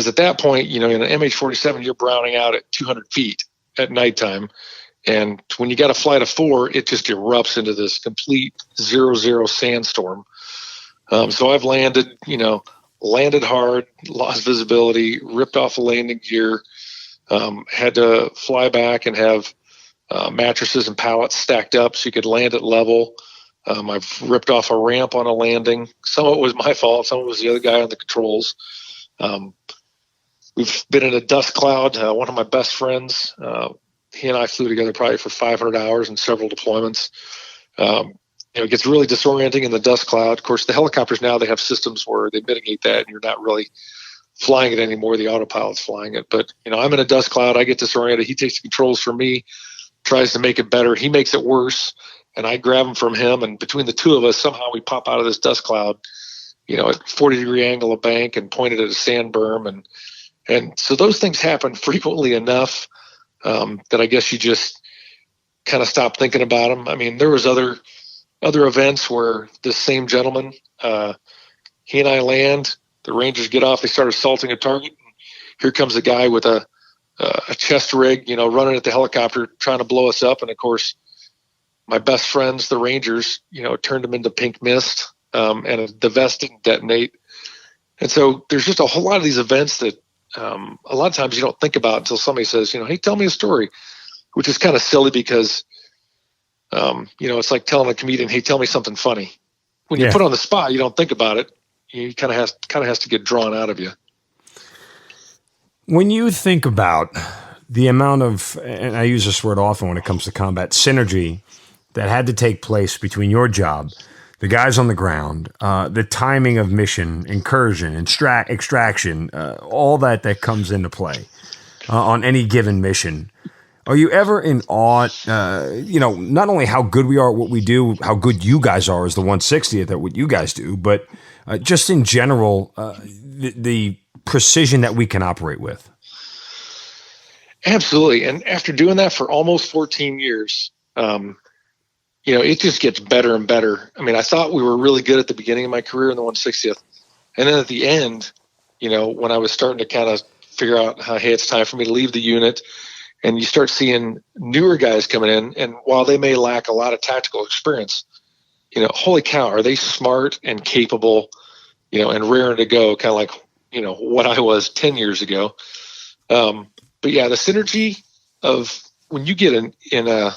at that point, in an MH-47, you're browning out at 200 feet at nighttime. And when you got a flight of 4, it just erupts into this complete 0-0 sandstorm. So I've landed hard, lost visibility, ripped off the landing gear, had to fly back and have mattresses and pallets stacked up so you could land at level. I've ripped off a ramp on a landing. Some of it was my fault. Some of it was the other guy on the controls. We've been in a dust cloud. One of my best friends, he and I flew together probably for 500 hours in several deployments. It gets really disorienting in the dust cloud. Of course, the helicopters now, they have systems where they mitigate that and you're not really flying it anymore. The autopilot's flying it. But, I'm in a dust cloud. I get disoriented. He takes the controls from me, tries to make it better. He makes it worse. And I grab them from him. And between the two of us, somehow we pop out of this dust cloud, at 40-degree angle of bank and pointed at a sand berm. And so those things happen frequently enough that I guess you just kind of stop thinking about them. I mean, there was other events where this same gentleman, he and I land, the Rangers get off, they start assaulting a target. And here comes a guy with a chest rig, running at the helicopter, trying to blow us up. And of course, my best friends, the Rangers, turned them into pink mist, and the vest didn't detonate. And so there's just a whole lot of these events that a lot of times you don't think about until somebody says, hey, tell me a story, which is kind of silly because, it's like telling a comedian, hey, tell me something funny. When you put on the spot, you don't think about it. You kind of has to get drawn out of you. When you think about the amount of, and I use this word often when it comes to combat, synergy that had to take place between your job, the guys on the ground, the timing of mission, incursion, extraction, all that comes into play on any given mission. Are you ever in awe, not only how good we are at what we do, how good you guys are as the 160th at what you guys do, but just in general, the precision that we can operate with? Absolutely. And after doing that for almost 14 years, it just gets better and better. I mean, I thought we were really good at the beginning of my career in the 160th. And then at the end, when I was starting to kind of figure out, hey, it's time for me to leave the unit, and you start seeing newer guys coming in, and while they may lack a lot of tactical experience, holy cow, are they smart and capable, and raring to go, kind of like, what I was 10 years ago. But yeah, the synergy of when you get in a,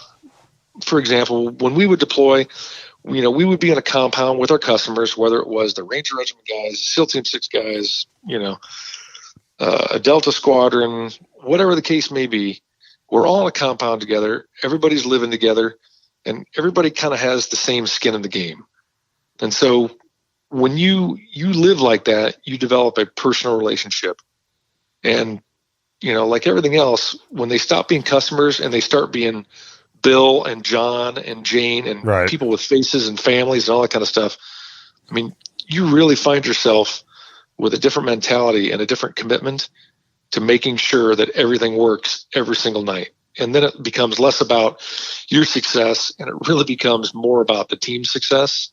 for example, when we would deploy, we would be in a compound with our customers, whether it was the Ranger Regiment guys, SEAL Team 6 guys, a Delta Squadron, whatever the case may be. We're all in a compound together. Everybody's living together, and everybody kind of has the same skin in the game. And so when you live like that, you develop a personal relationship. And, like everything else, when they stop being customers and they start being Bill and John and Jane and people with faces and families and all that kind of stuff, I mean, you really find yourself with a different mentality and a different commitment to making sure that everything works every single night. And then it becomes less about your success, and it really becomes more about the team's success.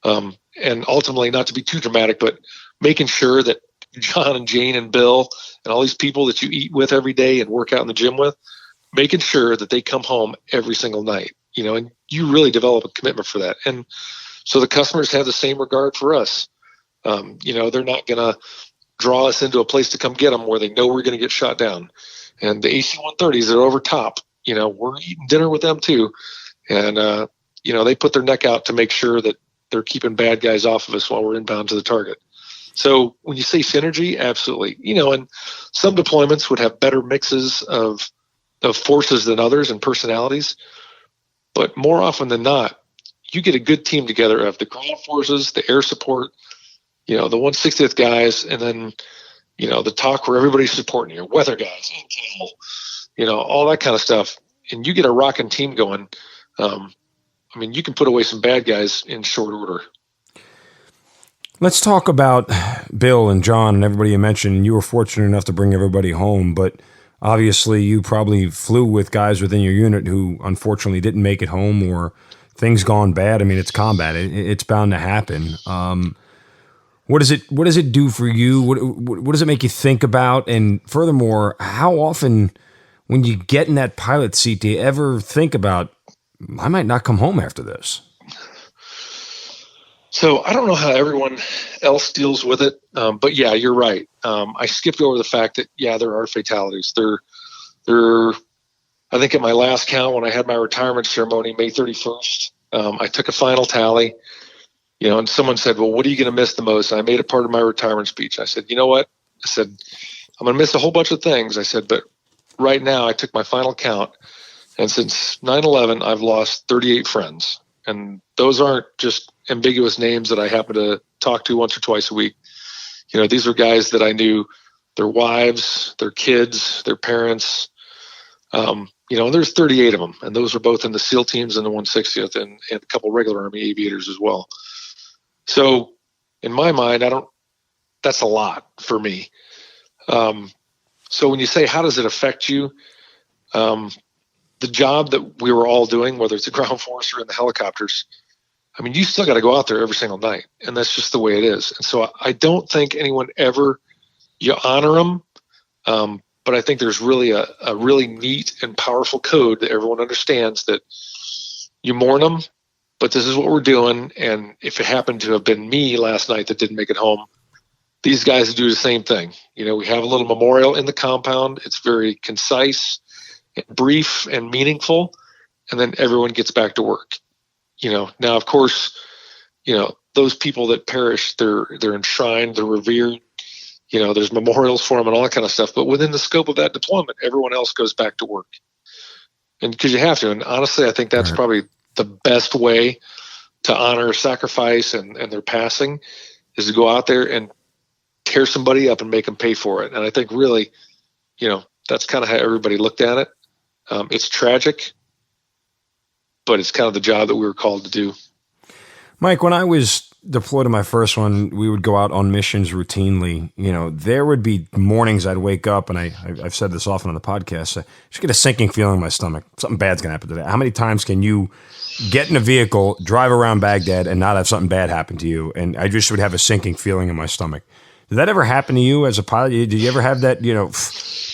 And ultimately, not to be too dramatic, but making sure that John and Jane and Bill and all these people that you eat with every day and work out in the gym with, making sure that they come home every single night, and you really develop a commitment for that. And so the customers have the same regard for us. They're not going to draw us into a place to come get them where they know we're going to get shot down. And the AC-130s are over top. We're eating dinner with them too. And, they put their neck out to make sure that they're keeping bad guys off of us while we're inbound to the target. So when you say synergy, absolutely. And some deployments would have better mixes of forces than others and personalities. But more often than not, you get a good team together of the ground forces, the air support, the 160th guys, and then, the talk where everybody's supporting you, weather guys, intel, all that kind of stuff. And you get a rocking team going. You can put away some bad guys in short order. Let's talk about Bill and John and everybody you mentioned. You were fortunate enough to bring everybody home, but obviously you probably flew with guys within your unit who unfortunately didn't make it home or things gone bad. It's combat. It's bound to happen. What does it do for you? What does it make you think about? And furthermore, how often when you get in that pilot seat, do you ever think about, I might not come home after this? So I don't know how everyone else deals with it, but yeah, you're right. I skipped over the fact that, there are fatalities. I think at my last count, when I had my retirement ceremony, May 31st, I took a final tally, and someone said, well, what are you going to miss the most? And I made it part of my retirement speech. I said, you know what? I said, I'm going to miss a whole bunch of things. I said, but right now I took my final count. And since 9/11, I've lost 38 friends. And those aren't just ambiguous names that I happen to talk to once or twice a week. These are guys that I knew, their wives, their kids, their parents. And there's 38 of them. And those are both in the SEAL teams and the 160th and a couple regular Army aviators as well. So in my mind, that's a lot for me. So when you say, how does it affect you? The job that we were all doing, whether it's the ground force or in the helicopters, you still got to go out there every single night, and that's just the way it is. And so I don't think anyone ever, you honor them, but I think there's really a really neat and powerful code that everyone understands that you mourn them, but this is what we're doing. And if it happened to have been me last night that didn't make it home, these guys do the same thing. We have a little memorial in the compound. It's very concise, brief and meaningful, and then everyone gets back to work. Now of course, those people that perish, they're enshrined, they're revered, there's memorials for them and all that kind of stuff, but within the scope of that deployment, everyone else goes back to work. And because you have to, and honestly, I think that's probably the best way to honor sacrifice and their passing is to go out there and tear somebody up and make them pay for it. And I think really, that's kind of how everybody looked at it. It's tragic, but it's kind of the job that we were called to do. Mike, when I was deployed to my first one, we would go out on missions routinely. There would be mornings I'd wake up, and I've said this often on the podcast, I just get a sinking feeling in my stomach. Something bad's going to happen today. How many times can you get in a vehicle, drive around Baghdad, and not have something bad happen to you? And I just would have a sinking feeling in my stomach. Did that ever happen to you as a pilot? Did you ever have that,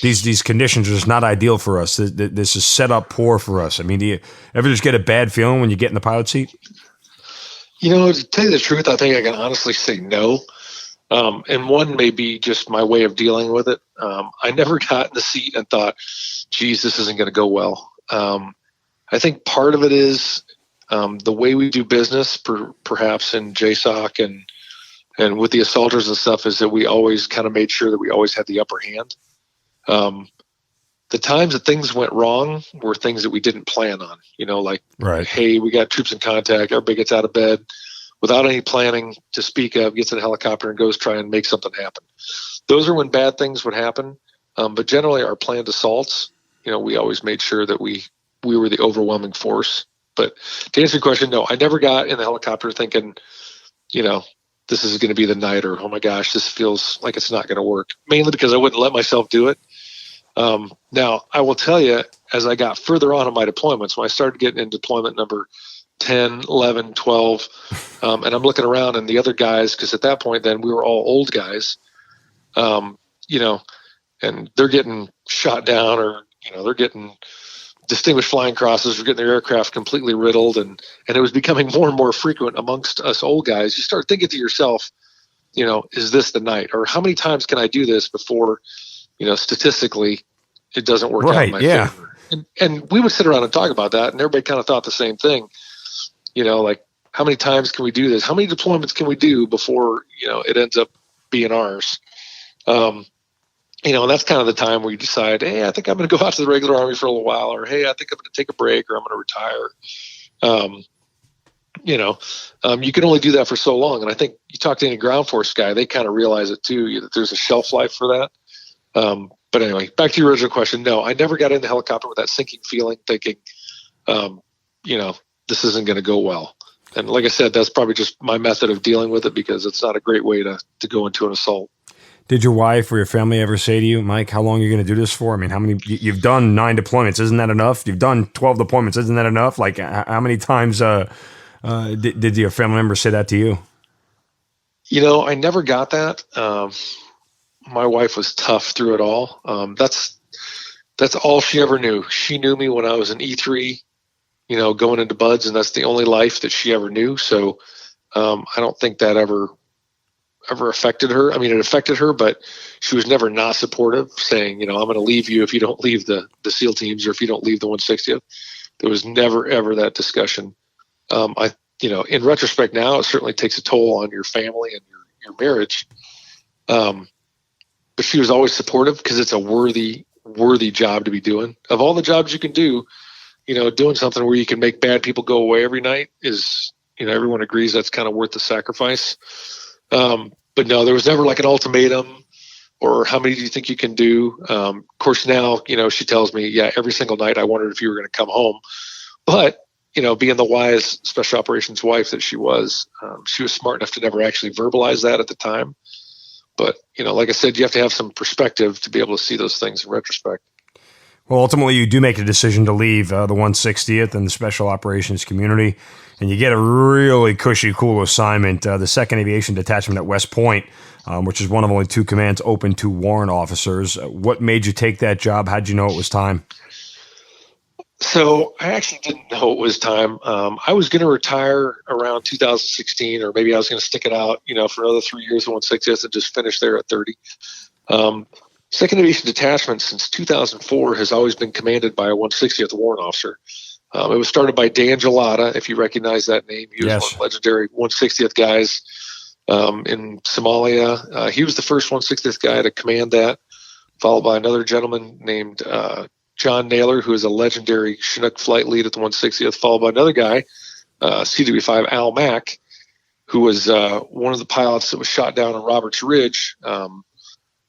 these conditions are just not ideal for us. This is set up poor for us. Do you ever just get a bad feeling when you get in the pilot seat? To tell you the truth, I think I can honestly say no. And one may be just my way of dealing with it. I never got in the seat and thought, geez, this isn't going to go well. I think part of it is the way we do business, perhaps in JSOC and with the assaulters and stuff, is that we always kind of made sure that we always had the upper hand. The times that things went wrong were things that we didn't plan on, right. Hey, we got troops in contact. Everybody gets out of bed without any planning to speak of, gets in a helicopter and goes try and make something happen. Those are when bad things would happen. But generally our planned assaults, we always made sure that we were the overwhelming force. But to answer your question, no, I never got in the helicopter thinking, this is going to be the night, or, oh my gosh, this feels like it's not going to work, mainly because I wouldn't let myself do it. Now, I will tell you, as I got further on in my deployments, when I started getting in deployment number 10, 11, 12, and I'm looking around and the other guys, because at that point then we were all old guys, you know, and they're getting shot down, or, you know, they're getting distinguished flying crosses, or getting their aircraft completely riddled. And it was becoming more and more frequent amongst us old guys. You start thinking to yourself, you know, is this the night? Or how many times can I do this before, you know, statistically it doesn't work out in my favor? And we would sit around and talk about that, and everybody kind of thought the same thing. You know, like, how many times can we do this? How many deployments can we do before, you know, it ends up being ours? You know, and that's kind of the time where you decide, hey, I think I'm going to go out to the regular Army for a little while, or, hey, I think I'm going to take a break, or I'm going to retire. You know, you can only do that for so long. And I think you talk to any ground force guy, they kind of realize it too, that there's a shelf life for that. But anyway, back to your original question. No, I never got in the helicopter with that sinking feeling, thinking, you know, this isn't going to go well. And like I said, that's probably just my method of dealing with it, because it's not a great way to go into an assault. Did your wife or your family ever say to you, Mike, how long are you going to do this for? I mean, how many, you've done 9 deployments. Isn't that enough? You've done 12 deployments. Isn't that enough? Like, how many times did your family member say that to you? You know, I never got that. My wife was tough through it all. That's all she ever knew. She knew me when I was an E3, you know, going into buds, and that's the only life that she ever knew. So I don't think that ever affected her. I mean, it affected her, but she was never not supportive, saying, you know, I'm going to leave you if you don't leave the SEAL teams, or if you don't leave the 160th. There was never, ever that discussion. You know, in retrospect now, it certainly takes a toll on your family and your marriage. But she was always supportive, because it's a worthy job to be doing. Of all the jobs you can do, you know, doing something where you can make bad people go away every night is, you know, everyone agrees that's kind of worth the sacrifice. But no, there was never like an ultimatum, or how many do you think you can do? Of course, now, you know, she tells me, yeah, every single night I wondered if you were going to come home. But, you know, being the wise special operations wife that she was smart enough to never actually verbalize that at the time. But, you know, like I said, you have to have some perspective to be able to see those things in retrospect. Well, ultimately, you do make a decision to leave the 160th and the Special Operations community, and you get a really cushy, cool assignment, the 2nd Aviation Detachment at West Point, which is one of only 2 commands open to warrant officers. What made you take that job? How'd you know it was time? So I actually didn't know it was time. I was going to retire around 2016, or maybe I was going to stick it out, you know, for another 3 years at 160th and just finish there at 30. 2nd Aviation Detachment since 2004 has always been commanded by a 160th warrant officer. It was started by Dan Gelada, if you recognize that name. He was one of the legendary 160th guys in Somalia. He was the first 160th guy to command that, followed by another gentleman named John Naylor, who is a legendary Chinook flight lead at the 160th, followed by another guy, CW5 Al Mack, who was one of the pilots that was shot down on Roberts Ridge,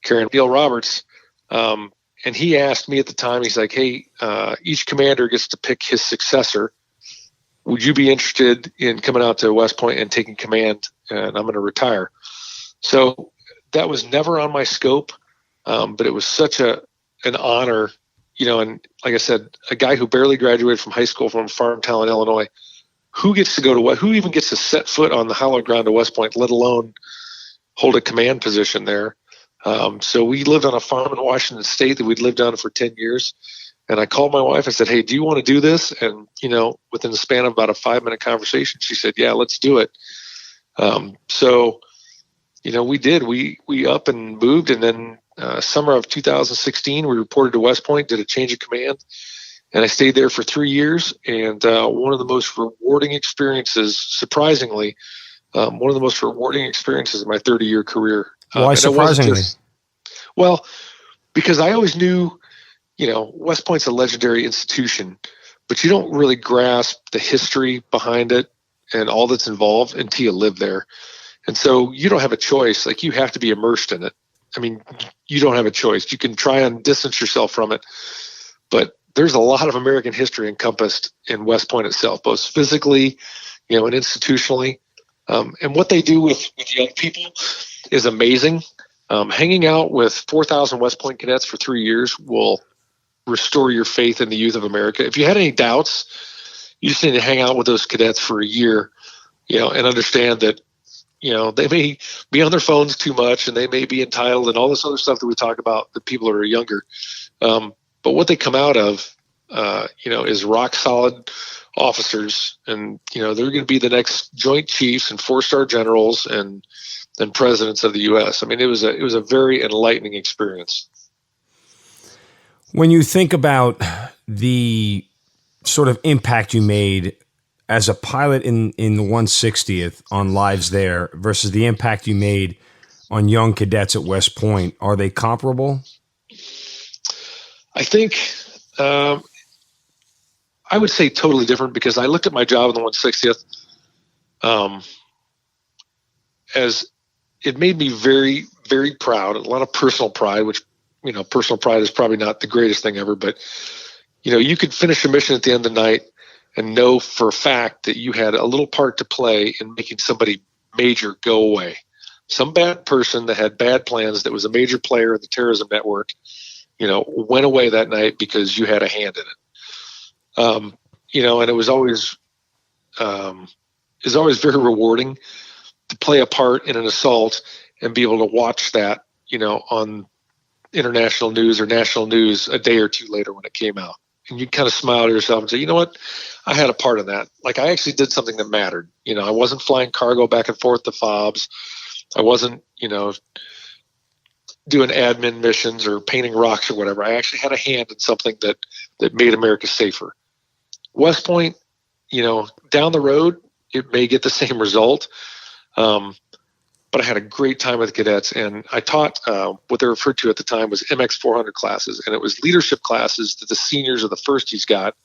carrying Neil Roberts. And he asked me at the time, he's like, hey, each commander gets to pick his successor. Would you be interested in coming out to West Point and taking command? And I'm going to retire. So that was never on my scope, but it was such an honor, you know. And like I said, a guy who barely graduated from high school from farm town in Illinois, who gets to go to who even gets to set foot on the hallowed ground of West Point, let alone hold a command position there. So we lived on a farm in Washington State that we'd lived on for 10 years. And I called my wife. I said, hey, do you want to do this? And, you know, within the span of about a 5-minute conversation, she said, yeah, let's do it. So, you know, we did. We up and moved. And then summer of 2016, we reported to West Point, did a change of command. And I stayed there for 3 years. And one of the most rewarding experiences, surprisingly, one of the most rewarding experiences in my 30-year career. Why surprisingly? Well, because I always knew, you know, West Point's a legendary institution, but you don't really grasp the history behind it and all that's involved until you live there. And so you don't have a choice. Like, you have to be immersed in it. I mean, you don't have a choice. You can try and distance yourself from it, but there's a lot of American history encompassed in West Point itself, both physically, you know, and institutionally. And what they do with young people is amazing. Hanging out with 4,000 West Point cadets for 3 years will restore your faith in the youth of America. If you had any doubts, you just need to hang out with those cadets for a year, you know, and understand that, they may be on their phones too much, and they may be entitled and all this other stuff that we talk about, the people that are younger. But what they come out of, is rock solid officers, and they're going to be the next Joint Chiefs and 4-star generals and presidents of the U.S. I mean, it was a very enlightening experience. When you think about the sort of impact you made as a pilot in the 160th on lives there versus the impact you made on young cadets at West Point, are they comparable? I think I would say totally different, because I looked at my job in the 160th as it made me very, very proud, a lot of personal pride, which, personal pride is probably not the greatest thing ever, but, you could finish a mission at the end of the night and know for a fact that you had a little part to play in making somebody major go away. Some bad person that had bad plans, that was a major player in the terrorism network, went away that night because you had a hand in it. And it was always very rewarding to play a part in an assault and be able to watch that, on international news or national news a day or two later when it came out. And you kind of smile to yourself and say, you know what, I had a part in that. Like, I actually did something that mattered. I wasn't flying cargo back and forth to FOBs. I wasn't, doing admin missions or painting rocks or whatever. I actually had a hand in something that made America safer. West Point, down the road, it may get the same result. But I had a great time with the cadets, and I taught what they referred to at the time was MX 400 classes, and it was leadership classes that the seniors of the firsties got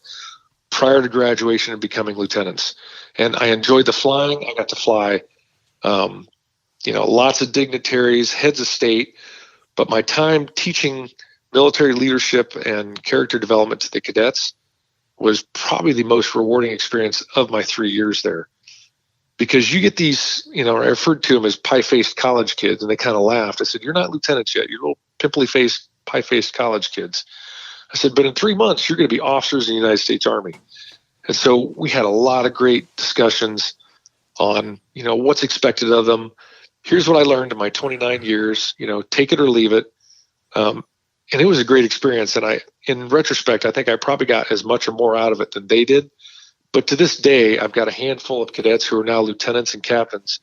prior to graduation and becoming lieutenants. And I enjoyed the flying. I got to fly, lots of dignitaries, heads of state, but my time teaching military leadership and character development to the cadets was probably the most rewarding experience of my 3 years there. Because you get these, I referred to them as pie-faced college kids, and they kind of laughed. I said, you're not lieutenants yet. You're little pimply-faced, pie-faced college kids. I said, but in 3 months, you're going to be officers in the United States Army. And so we had a lot of great discussions on, what's expected of them. Here's what I learned in my 29 years, take it or leave it. And it was a great experience. And in retrospect, I think I probably got as much or more out of it than they did. But to this day, I've got a handful of cadets who are now lieutenants and captains,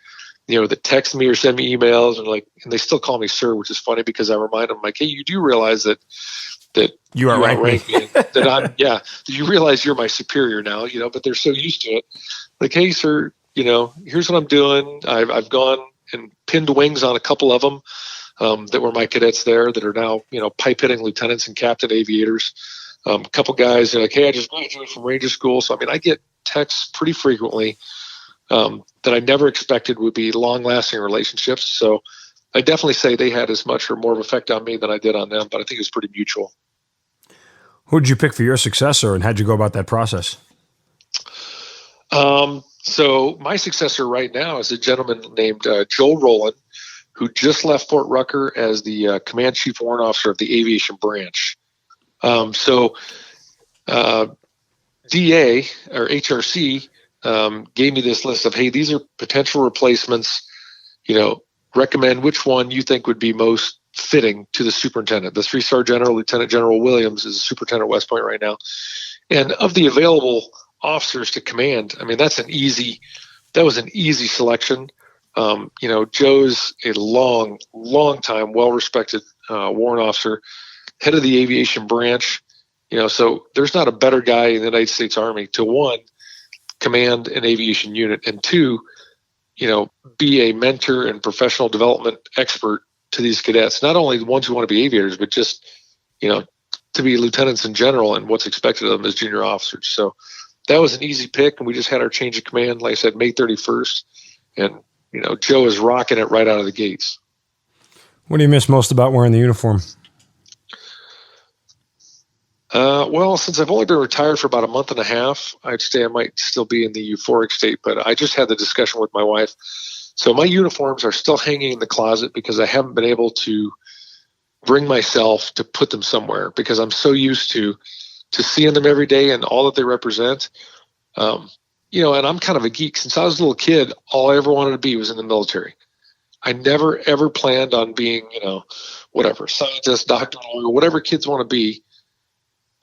that text me or send me emails, and they still call me sir, which is funny because I remind them, like, hey, you do realize that you are ranking me, that you realize you're my superior now, but they're so used to it. Like, hey, sir, here's what I'm doing. I've gone and pinned wings on a couple of them that were my cadets there that are now, pipe hitting lieutenants and captain aviators. A couple guys are like, hey, I just graduated from Ranger School. So, I get texts pretty frequently that I never expected would be long-lasting relationships. So I definitely say they had as much or more of effect on me than I did on them, but I think it was pretty mutual. Who did you pick for your successor, and how'd you go about that process? So my successor right now is a gentleman named Joel Rowland, who just left Fort Rucker as the Command Chief Warrant Officer of the Aviation Branch. DA or HRC gave me this list of, hey, these are potential replacements, recommend which one you think would be most fitting to the superintendent. The 3-star general, Lieutenant General Williams, is a superintendent at West Point right now. And of the available officers to command, that was an easy selection. Joe's a long time, well-respected warrant officer, head of the aviation branch, so there's not a better guy in the United States Army to, one, command an aviation unit, and two, be a mentor and professional development expert to these cadets, not only the ones who want to be aviators, but just, to be lieutenants in general and what's expected of them as junior officers. So that was an easy pick, and we just had our change of command, like I said, May 31st, and, Joe is rocking it right out of the gates. What do you miss most about wearing the uniform? Well, since I've only been retired for about a month and a half, I'd say I might still be in the euphoric state, but I just had the discussion with my wife. So my uniforms are still hanging in the closet because I haven't been able to bring myself to put them somewhere because I'm so used to seeing them every day and all that they represent. and I'm kind of a geek. Since I was a little kid, all I ever wanted to be was in the military. I never, ever planned on being, whatever, scientist, doctor, lawyer, whatever kids want to be.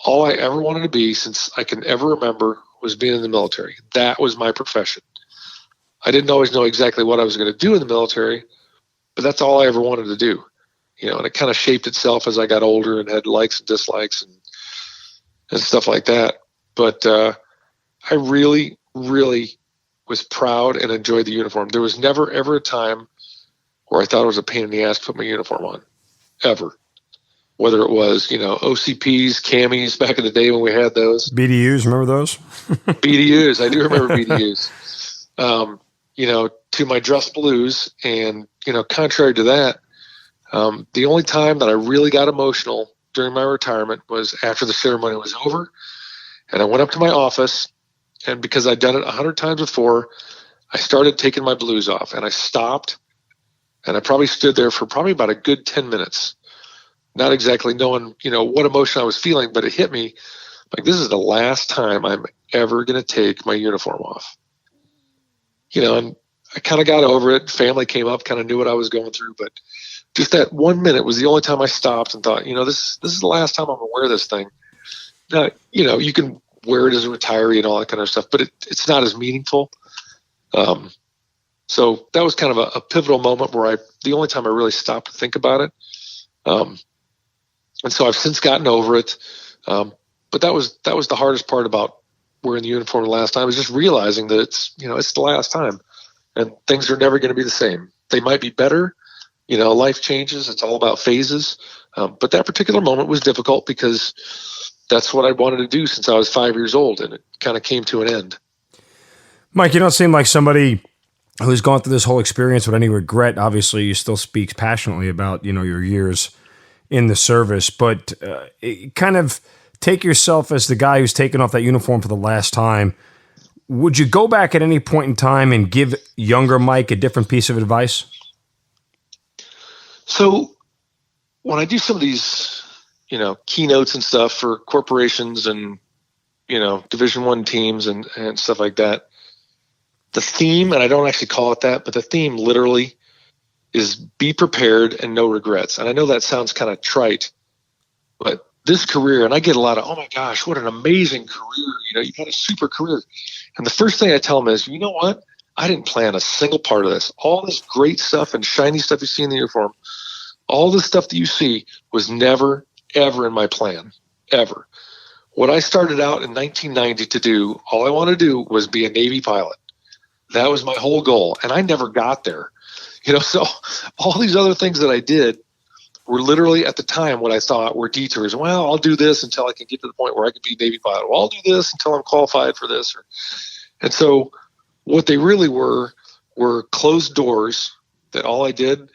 All I ever wanted to be, since I can ever remember, was being in the military. That was my profession. I didn't always know exactly what I was going to do in the military, but that's all I ever wanted to do. And it kind of shaped itself as I got older and had likes and dislikes and stuff like that. But I really, really was proud and enjoyed the uniform. There was never, ever a time where I thought it was a pain in the ass to put my uniform on, ever. Whether it was, OCPs, camis back in the day when we had those. BDUs, remember those? BDUs, I do remember BDUs. To my dress blues. And, contrary to that, the only time that I really got emotional during my retirement was after the ceremony was over. And I went up to my office, and because I'd done it 100 times before, I started taking my blues off, and I stopped, and I probably stood there for probably about a good 10 minutes, not exactly knowing, what emotion I was feeling, but it hit me like, this is the last time I'm ever going to take my uniform off. And I kind of got over it. Family came up, kind of knew what I was going through, but just that 1 minute was the only time I stopped and thought, this is the last time I'm going to wear this thing. Now, you can wear it as a retiree and all that kind of stuff, but it's not as meaningful. So that was kind of a pivotal moment where the only time I really stopped to think about it. And so I've since gotten over it. But that was the hardest part about wearing the uniform the last time, is just realizing that it's the last time, and things are never going to be the same. They might be better. Life changes. It's all about phases. But that particular moment was difficult because that's what I wanted to do since I was 5 years old, and it kind of came to an end. Mike, you don't seem like somebody who's gone through this whole experience with any regret. Obviously, you still speak passionately about, your years in the service, but kind of take yourself as the guy who's taken off that uniform for the last time. Would you go back at any point in time and give younger Mike a different piece of advice? So when I do some of these, keynotes and stuff for corporations and, Division I teams and stuff like that, the theme, and I don't actually call it that, but the theme literally is be prepared and no regrets. And I know that sounds kind of trite, but this career, and I get a lot of, oh my gosh, what an amazing career. You've had a super career. And the first thing I tell them is, you know what? I didn't plan a single part of this. All this great stuff and shiny stuff you see in the uniform, all the stuff that you see was never, ever in my plan, ever. What I started out in 1990 to do, all I wanted to do was be a Navy pilot. That was my whole goal. And I never got there. So all these other things that I did were literally at the time what I thought were detours. Well, I'll do this until I can get to the point where I can be a Navy pilot. Well, I'll do this until I'm qualified for this. And so what they really were closed doors that all I did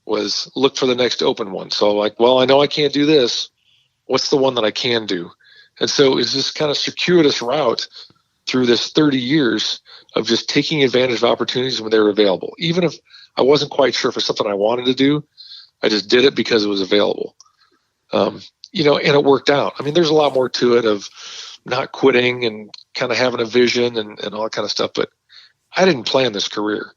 was look for the next open one. So I know I can't do this. What's the one that I can do? And so it's this kind of circuitous route through this 30 years of just taking advantage of opportunities when they were available. Even if I wasn't quite sure if it's something I wanted to do, I just did it because it was available. And it worked out. I mean, there's a lot more to it of not quitting and kind of having a vision and all that kind of stuff. But I didn't plan this career.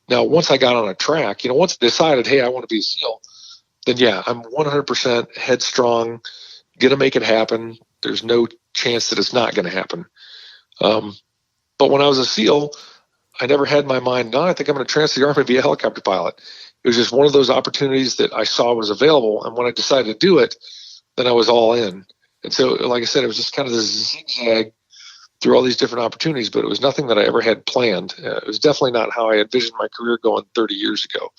Now, once I got on a track, once I decided, hey, I want to be a SEAL, then yeah, I'm 100% headstrong, going to make it happen. There's no chance that it's not going to happen. But when I was a SEAL, I never had in my mind, no, I think I'm going to transfer the Army and be a helicopter pilot. It was just one of those opportunities that I saw was available. And when I decided to do it, then I was all in. And so, like I said, it was just kind of this zigzag through all these different opportunities, but it was nothing that I ever had planned. It was definitely not how I envisioned my career going 30 years ago.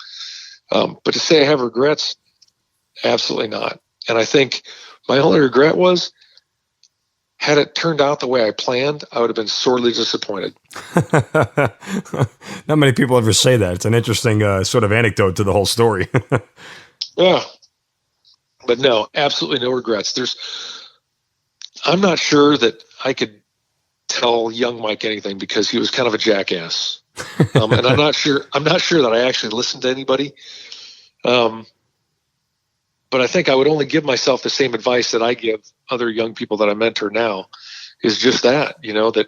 But to say I have regrets, absolutely not. And I think my only regret was, had it turned out the way I planned, I would have been sorely disappointed. Not many people ever say that. It's an interesting sort of anecdote to the whole story. Yeah. But no, absolutely no regrets. I'm not sure that I could tell young Mike anything because he was kind of a jackass. And I'm not sure that I actually listened to anybody. But I think I would only give myself the same advice that I give other young people that I mentor now, is just that, that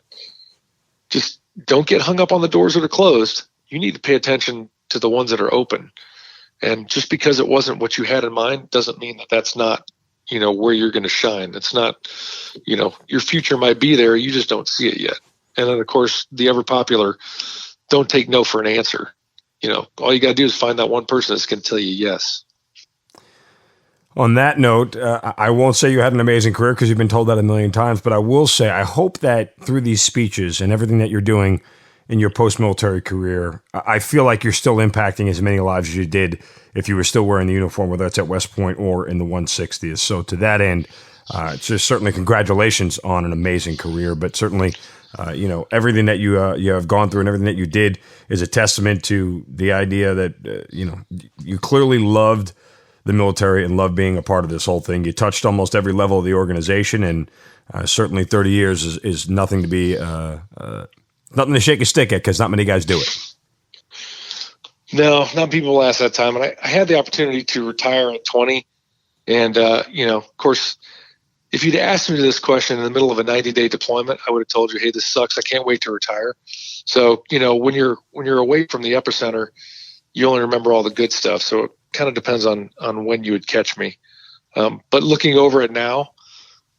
just don't get hung up on the doors that are closed. You need to pay attention to the ones that are open. And just because it wasn't what you had in mind doesn't mean that that's not, where you're going to shine. It's not, your future might be there. You just don't see it yet. And then, of course, the ever popular, don't take no for an answer. All you got to do is find that one person that's going to tell you yes. On that note, I won't say you had an amazing career because you've been told that a million times, but I will say I hope that through these speeches and everything that you're doing in your post-military career, I feel like you're still impacting as many lives as you did if you were still wearing the uniform, whether that's at West Point or in the 160th. So to that end, it's just certainly congratulations on an amazing career, but certainly everything that you have gone through and everything that you did is a testament to the idea that, you clearly loved the military and loved being a part of this whole thing. You touched almost every level of the organization, and certainly 30 years is nothing to be, nothing to shake a stick at because not many guys do it. No, not people last that time. And I had the opportunity to retire at 20. And, of course, if you'd asked me this question in the middle of a 90-day deployment, I would have told you, hey, this sucks. I can't wait to retire. So, when you're away from the epicenter, you only remember all the good stuff. So it kind of depends on when you would catch me. But looking over it now,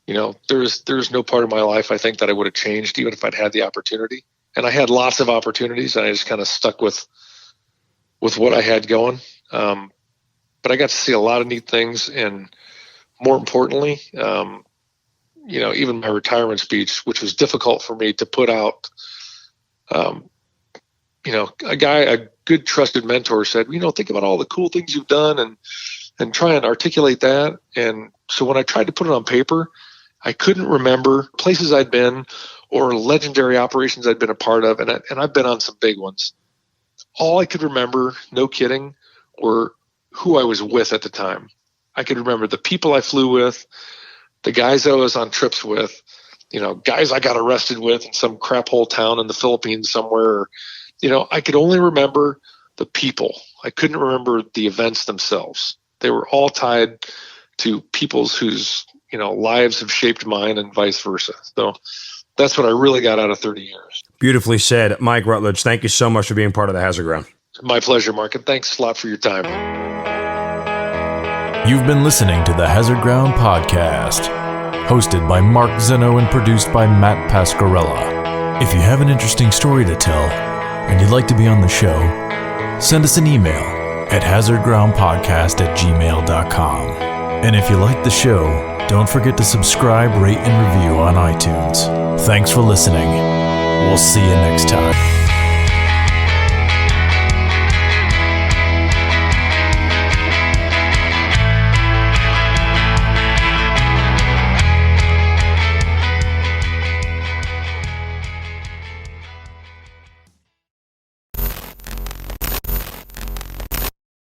there's no part of my life I think that I would have changed, even if I'd had the opportunity. And I had lots of opportunities, and I just kind of stuck with what I had going. But I got to see a lot of neat things, and more importantly, even my retirement speech, which was difficult for me to put out. A good trusted mentor said, think about all the cool things you've done and try and articulate that. And so when I tried to put it on paper, I couldn't remember places I'd been or legendary operations I'd been a part of. And I've been on some big ones. All I could remember, no kidding, were who I was with at the time. I could remember the people I flew with, the guys I was on trips with, guys I got arrested with in some crap hole town in the Philippines somewhere. I could only remember the people. I couldn't remember the events themselves. They were all tied to people's whose, lives have shaped mine and vice versa. So that's what I really got out of 30 years. Beautifully said. Mike Rutledge, thank you so much for being part of the Hazard Ground. My pleasure, Mark, and thanks a lot for your time. You've been listening to the Hazard Ground Podcast, hosted by Mark Zeno and produced by Matt Pasquarella. If you have an interesting story to tell and you'd like to be on the show, send us an email at hazardgroundpodcast@gmail.com. And if you like the show, don't forget to subscribe, rate, and review on iTunes. Thanks for listening. We'll see you next time.